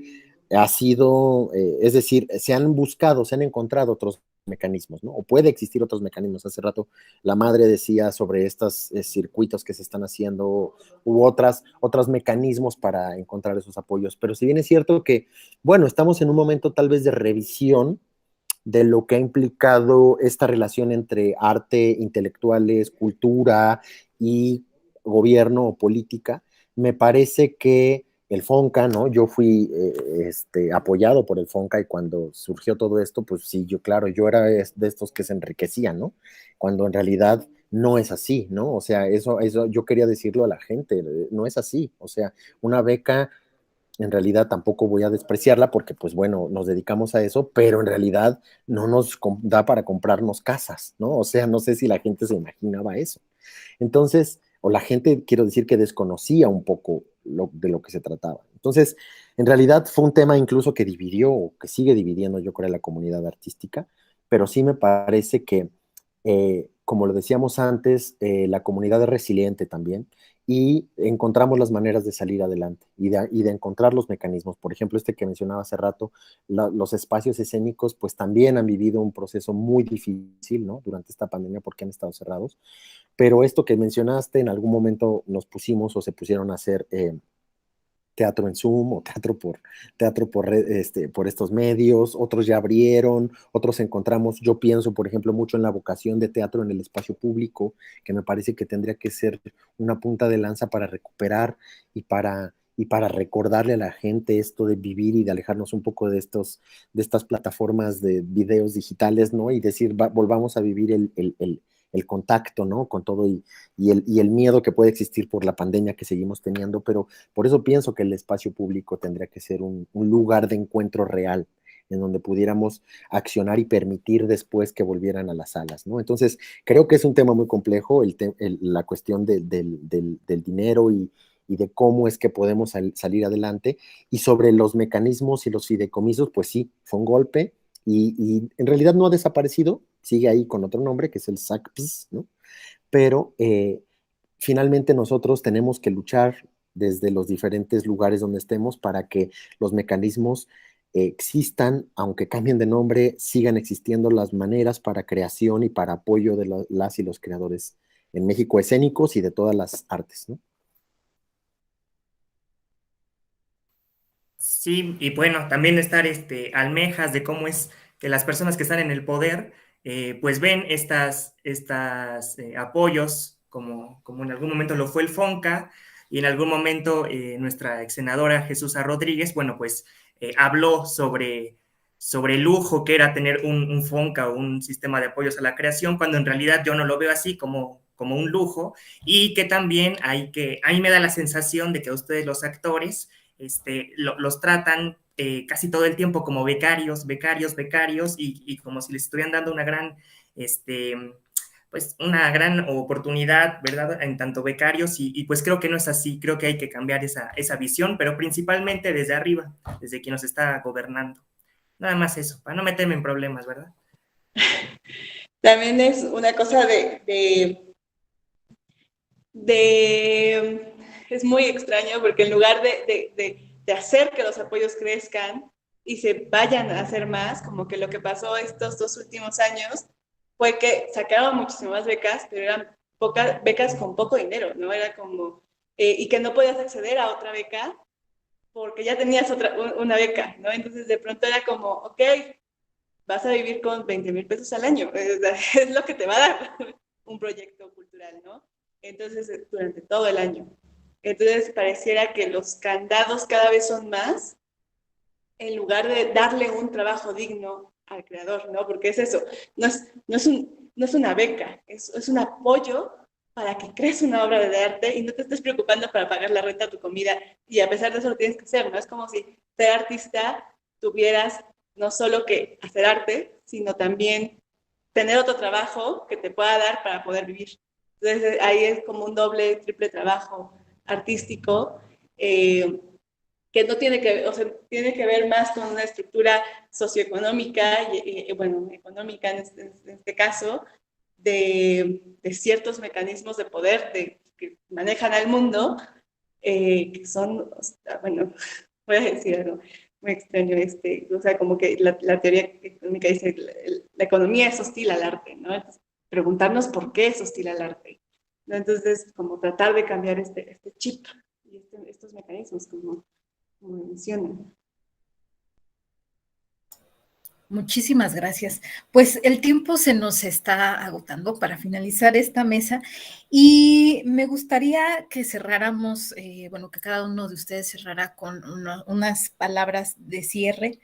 ha sido, es decir, se han buscado, se han encontrado otros mecanismos, ¿no? O puede existir otros mecanismos. Hace rato la madre decía sobre estos circuitos que se están haciendo u otros mecanismos para encontrar esos apoyos. Pero si bien es cierto que, bueno, estamos en un momento tal vez de revisión de lo que ha implicado esta relación entre arte, intelectuales, cultura y gobierno o política, me parece que el FONCA, ¿no? Yo fui apoyado por el FONCA y cuando surgió todo esto, pues sí, yo claro, yo era de estos que se enriquecían, ¿no? Cuando en realidad no es así, ¿no? O sea, eso yo quería decirlo a la gente, no es así, o sea, una beca en realidad tampoco voy a despreciarla porque, pues bueno, nos dedicamos a eso, pero en realidad no nos da para comprarnos casas, ¿no? O sea, no sé si la gente se imaginaba eso. Entonces, o la gente, quiero decir, que desconocía un poco de lo que se trataba. Entonces, en realidad fue un tema incluso que dividió, o que sigue dividiendo, yo creo, la comunidad artística, pero sí me parece que, como lo decíamos antes, la comunidad es resiliente también y encontramos las maneras de salir adelante y de encontrar los mecanismos. Por ejemplo, este que mencionaba hace rato, los espacios escénicos, pues también han vivido un proceso muy difícil, ¿no? Durante esta pandemia porque han estado cerrados. Pero esto que mencionaste, en algún momento nos pusimos o se pusieron a hacer teatro en Zoom o teatro por estos medios, otros ya abrieron, otros encontramos, yo pienso, por ejemplo, mucho en la vocación de teatro en el espacio público, que me parece que tendría que ser una punta de lanza para recuperar y para recordarle a la gente esto de vivir y de alejarnos un poco de estas plataformas de videos digitales, ¿no? Y decir, volvamos a vivir el contacto, ¿no? Con todo y el miedo que puede existir por la pandemia que seguimos teniendo, pero por eso pienso que el espacio público tendría que ser un lugar de encuentro real, en donde pudiéramos accionar y permitir después que volvieran a las salas, ¿no? Entonces, creo que es un tema muy complejo, la cuestión del dinero y de cómo es que podemos salir adelante, y sobre los mecanismos y los fideicomisos, pues sí, fue un golpe, y en realidad no ha desaparecido, sigue ahí con otro nombre, que es el SACPS, ¿no? Pero finalmente nosotros tenemos que luchar desde los diferentes lugares donde estemos para que los mecanismos existan, aunque cambien de nombre, sigan existiendo las maneras para creación y para apoyo de las y los creadores en México escénicos y de todas las artes, ¿no? Sí, y bueno, también estar almejas de cómo es que las personas que están en el poder, pues ven estas apoyos, como en algún momento lo fue el FONCA, y en algún momento nuestra ex senadora Jesús Rodríguez, bueno, pues habló sobre el lujo que era tener un FONCA o un sistema de apoyos a la creación, cuando en realidad yo no lo veo así como un lujo, y que también a mí me da la sensación de que a ustedes los actores, los tratan casi todo el tiempo como becarios, y como si les estuvieran dando pues una gran oportunidad, ¿verdad? En tanto becarios, y pues creo que no es así, creo que hay que cambiar esa visión, pero principalmente desde arriba, desde quien nos está gobernando. Nada más eso, para no meterme en problemas, ¿verdad? También es una cosa es muy extraño porque en lugar de hacer que los apoyos crezcan y se vayan a hacer más, como que lo que pasó estos 2 últimos años fue que sacaron muchísimas más becas, pero eran pocas becas con poco dinero, ¿no? Era como, y que no podías acceder a otra beca porque ya tenías una beca, ¿no? Entonces de pronto era como, ok, vas a vivir con 20,000 pesos al año, es lo que te va a dar un proyecto cultural, ¿no? Entonces, durante todo el año. Entonces, pareciera que los candados cada vez son más en lugar de darle un trabajo digno al creador, ¿no? Porque es eso, no es una beca, es un apoyo para que crees una obra de arte y no te estés preocupando para pagar la renta, tu comida, y a pesar de eso lo tienes que hacer, ¿no? Es como si ser artista tuvieras no solo que hacer arte, sino también tener otro trabajo que te pueda dar para poder vivir. Entonces ahí es como un doble, triple trabajo artístico que no tiene que, o sea, tiene que ver más con una estructura socioeconómica, bueno, económica en este caso, de ciertos mecanismos de poder que manejan al mundo, que son, bueno, voy a decir algo muy extraño, o sea, como que la teoría económica dice la economía es hostil al arte, ¿no? Entonces, preguntarnos por qué es hostil al arte, ¿no? Entonces, como tratar de cambiar este chip y estos mecanismos, como mencionan. Muchísimas gracias. Pues el tiempo se nos está agotando para finalizar esta mesa y me gustaría que cerráramos, bueno, que cada uno de ustedes cerrara con unas palabras de cierre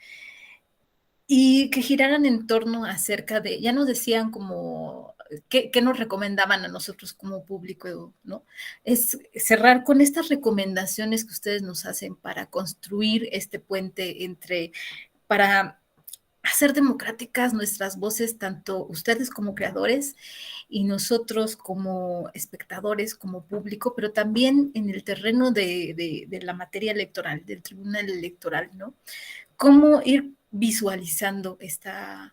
y que giraran en torno acerca de, ya nos decían como, ¿qué nos recomendaban a nosotros como público, ¿no? Es cerrar con estas recomendaciones que ustedes nos hacen para construir este puente para hacer democráticas nuestras voces, tanto ustedes como creadores y nosotros como espectadores, como público, pero también en el terreno de la materia electoral, del tribunal electoral, ¿no? ¿Cómo ir visualizando esta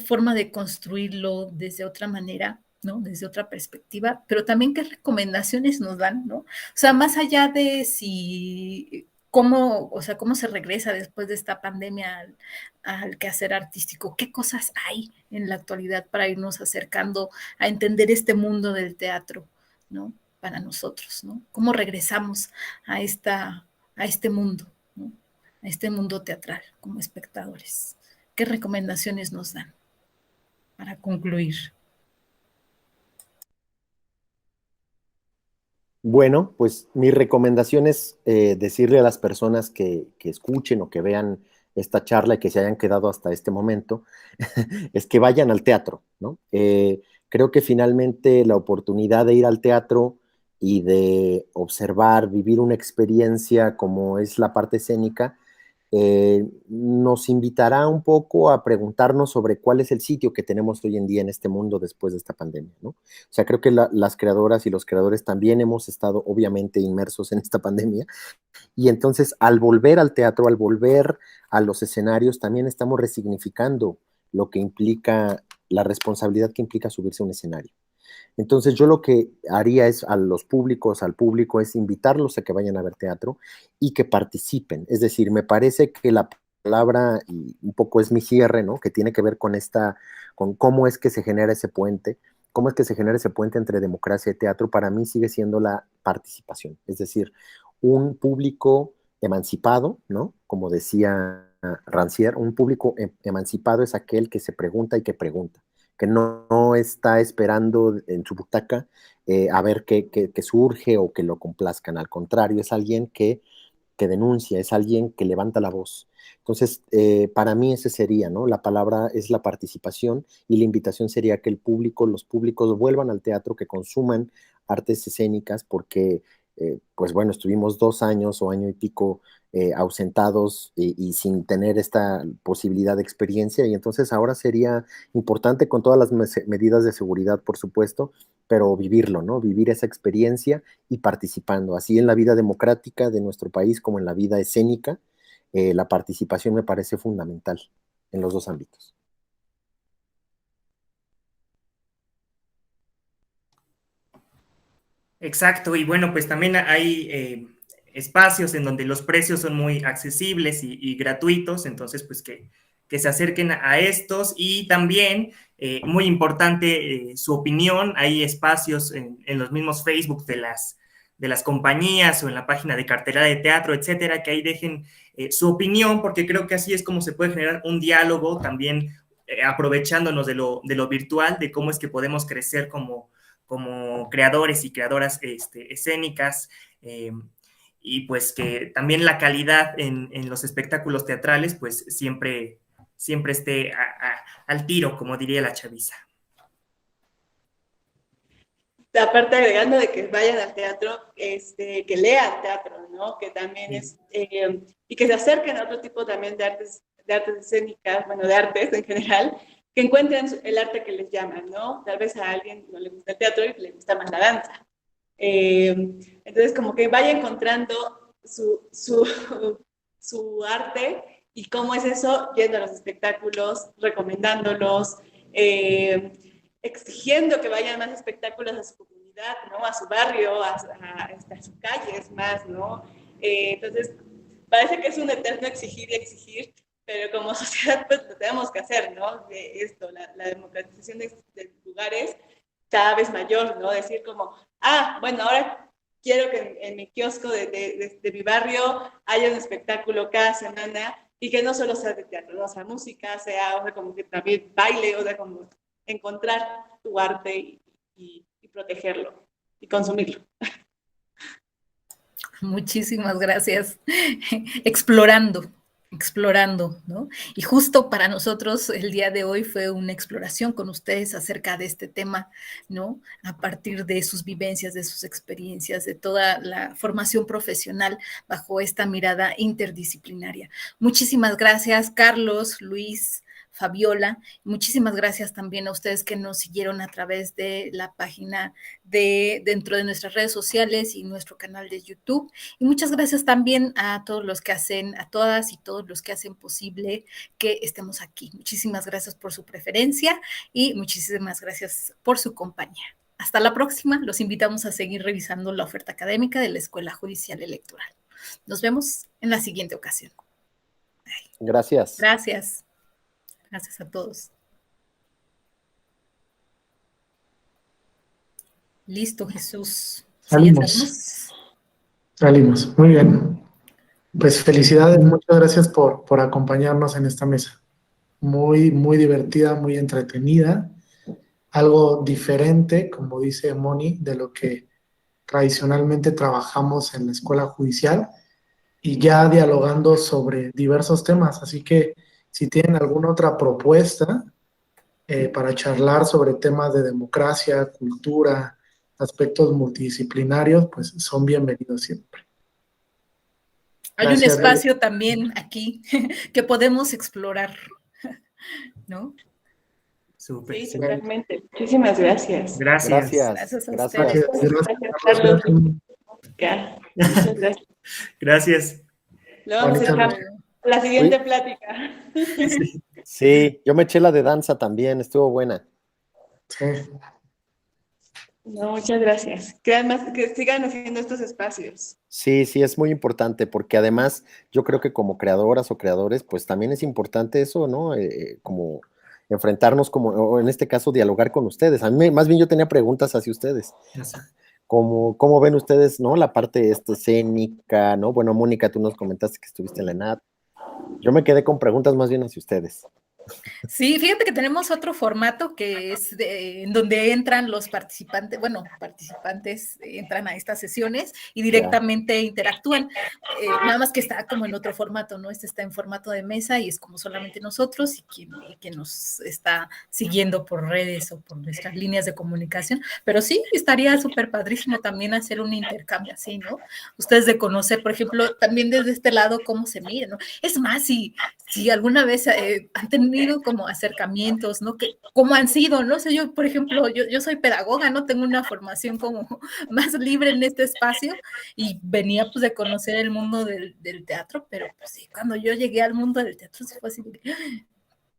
forma de construirlo desde otra manera, ¿no? Desde otra perspectiva, pero también qué recomendaciones nos dan, ¿no? O sea, más allá de si cómo se regresa después de esta pandemia al quehacer artístico, qué cosas hay en la actualidad para irnos acercando a entender este mundo del teatro, ¿no? Para nosotros, ¿no? ¿Cómo regresamos a este mundo, ¿no? A este mundo teatral como espectadores? ¿Qué recomendaciones nos dan para concluir? Bueno, pues mi recomendación es decirle a las personas que escuchen o que vean esta charla y que se hayan quedado hasta este momento, es que vayan al teatro, ¿no? Creo que finalmente la oportunidad de ir al teatro y de observar, vivir una experiencia como es la parte escénica, nos invitará un poco a preguntarnos sobre cuál es el sitio que tenemos hoy en día en este mundo después de esta pandemia, ¿no? O sea, creo que las creadoras y los creadores también hemos estado obviamente inmersos en esta pandemia y entonces al volver al teatro, al volver a los escenarios, también estamos resignificando lo que implica, la responsabilidad que implica subirse a un escenario. Entonces yo lo que haría es a los públicos, al público, es invitarlos a que vayan a ver teatro y que participen. Es decir, me parece que la palabra, y un poco es mi cierre, ¿no? Que tiene que ver con cómo es que se genera ese puente, cómo es que se genera ese puente entre democracia y teatro, para mí sigue siendo la participación. Es decir, un público emancipado, ¿no? Como decía Rancière, un público emancipado es aquel que se pregunta y que pregunta, que no está esperando en su butaca a ver qué surge o que lo complazcan. Al contrario, es alguien que denuncia, es alguien que levanta la voz. Entonces, para mí ese sería, ¿no? La palabra es la participación y la invitación sería que los públicos vuelvan al teatro, que consuman artes escénicas, porque, pues bueno, estuvimos 2 años o año y pico ausentados y sin tener esta posibilidad de experiencia, y entonces ahora sería importante con todas las medidas de seguridad, por supuesto, pero vivirlo, ¿no? Vivir esa experiencia y participando, así en la vida democrática de nuestro país como en la vida escénica. La participación me parece fundamental en los dos ámbitos. Exacto, y bueno, pues también hay espacios en donde los precios son muy accesibles y gratuitos, entonces pues que se acerquen a estos, y también, muy importante, su opinión. Hay espacios en los mismos Facebook de las compañías o en la página de cartelera de teatro, etcétera, que ahí dejen su opinión, porque creo que así es como se puede generar un diálogo también, aprovechándonos de lo virtual, de cómo es que podemos crecer como creadores y creadoras escénicas, y pues que también la calidad en los espectáculos teatrales pues siempre esté al tiro, como diría la chaviza. Aparte agregando de que vayan al teatro, que lean teatro, ¿no? Que también y que se acerquen a otro tipo también de artes escénicas, bueno, de artes en general, que encuentren el arte que les llama, ¿no? Tal vez a alguien no le gusta el teatro y le gusta más la danza. Entonces, como que vaya encontrando su arte, y cómo es eso, yendo a los espectáculos, recomendándolos, exigiendo que vayan más espectáculos a su comunidad, ¿no? A su barrio, a su calle, es más, ¿no? Entonces, parece que es un eterno exigir y exigir, pero como sociedad pues lo tenemos que hacer, ¿no? Esto, la democratización de lugares cada vez mayor, ¿no? Decir como, bueno, ahora quiero que en mi kiosco de mi barrio haya un espectáculo cada semana y que no solo sea de teatro, ¿no? O sea, música, o sea, como que también baile, o sea, como encontrar tu arte y protegerlo y consumirlo. Muchísimas gracias. Explorando, ¿no? Y justo para nosotros el día de hoy fue una exploración con ustedes acerca de este tema, ¿no? A partir de sus vivencias, de sus experiencias, de toda la formación profesional bajo esta mirada interdisciplinaria. Muchísimas gracias, Carlos, Luis, Fabiola. Muchísimas gracias también a ustedes que nos siguieron a través de la página dentro de nuestras redes sociales y nuestro canal de YouTube. Y muchas gracias también a todos los que hacen, a todas y todos los que hacen posible que estemos aquí. Muchísimas gracias por su preferencia y muchísimas gracias por su compañía. Hasta la próxima. Los invitamos a seguir revisando la oferta académica de la Escuela Judicial Electoral. Nos vemos en la siguiente ocasión. Gracias. Gracias. Gracias a todos. Listo, Jesús. Salimos. Muy bien. Pues felicidades, muchas gracias por acompañarnos en esta mesa. Muy, muy divertida, muy entretenida. Algo diferente, como dice Moni, de lo que tradicionalmente trabajamos en la escuela judicial y ya dialogando sobre diversos temas. Así que si tienen alguna otra propuesta para charlar sobre temas de democracia, cultura, aspectos multidisciplinarios, pues son bienvenidos siempre. Hay un espacio también aquí que podemos explorar, ¿no? Súper. Sí, totalmente. Muchísimas gracias. Gracias. Gracias a ustedes. Gracias, Carlos. Muchas gracias. Gracias. Luego nos echamos la siguiente plática. Sí, yo me eché la de danza también, estuvo buena. Sí. No, muchas gracias. Que sigan haciendo estos espacios. Sí, es muy importante, porque además yo creo que como creadoras o creadores, pues también es importante eso, ¿no? Como enfrentarnos, o en este caso, dialogar con ustedes. A mí, más bien yo tenía preguntas hacia ustedes. ¿Cómo ven ustedes, ¿no? La parte escénica, ¿no? Bueno, Mónica, tú nos comentaste que estuviste en la ENAD. Yo me quedé con preguntas más bien hacia ustedes. Sí, fíjate que tenemos otro formato que es en donde entran los participantes, entran a estas sesiones y directamente interactúan, nada más que está como en otro formato, ¿no? Este está en formato de mesa y es como solamente nosotros y quien nos está siguiendo por redes o por nuestras líneas de comunicación, pero sí, estaría súper padrísimo también hacer un intercambio así, ¿no? Ustedes de conocer, por ejemplo, también desde este lado cómo se mide, ¿no? Es más, si alguna vez han tenido como acercamientos, ¿no? ¿Cómo han sido, no? O sea, yo, por ejemplo, yo soy pedagoga, ¿no? Tengo una formación como más libre en este espacio y venía pues de conocer el mundo del teatro, pero pues sí, cuando yo llegué al mundo del teatro sí fue así,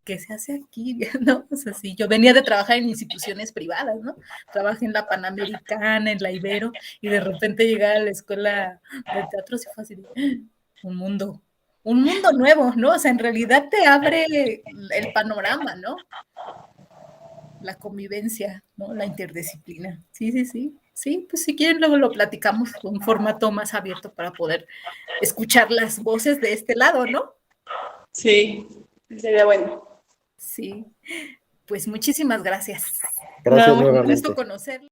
¿qué se hace aquí? ¿No? O sea, sí, yo venía de trabajar en instituciones privadas, ¿no? Trabajé en la Panamericana, en la Ibero, y de repente llegar a la escuela de teatro sí fue así, un mundo nuevo, ¿no? O sea, en realidad te abre el panorama, ¿no? La convivencia, ¿no? La interdisciplina. Sí, pues si quieren luego lo platicamos con un formato más abierto para poder escuchar las voces de este lado, ¿no? Sí, sería bueno. Sí, pues muchísimas gracias. Gracias Un nuevamente. gusto conocerlo.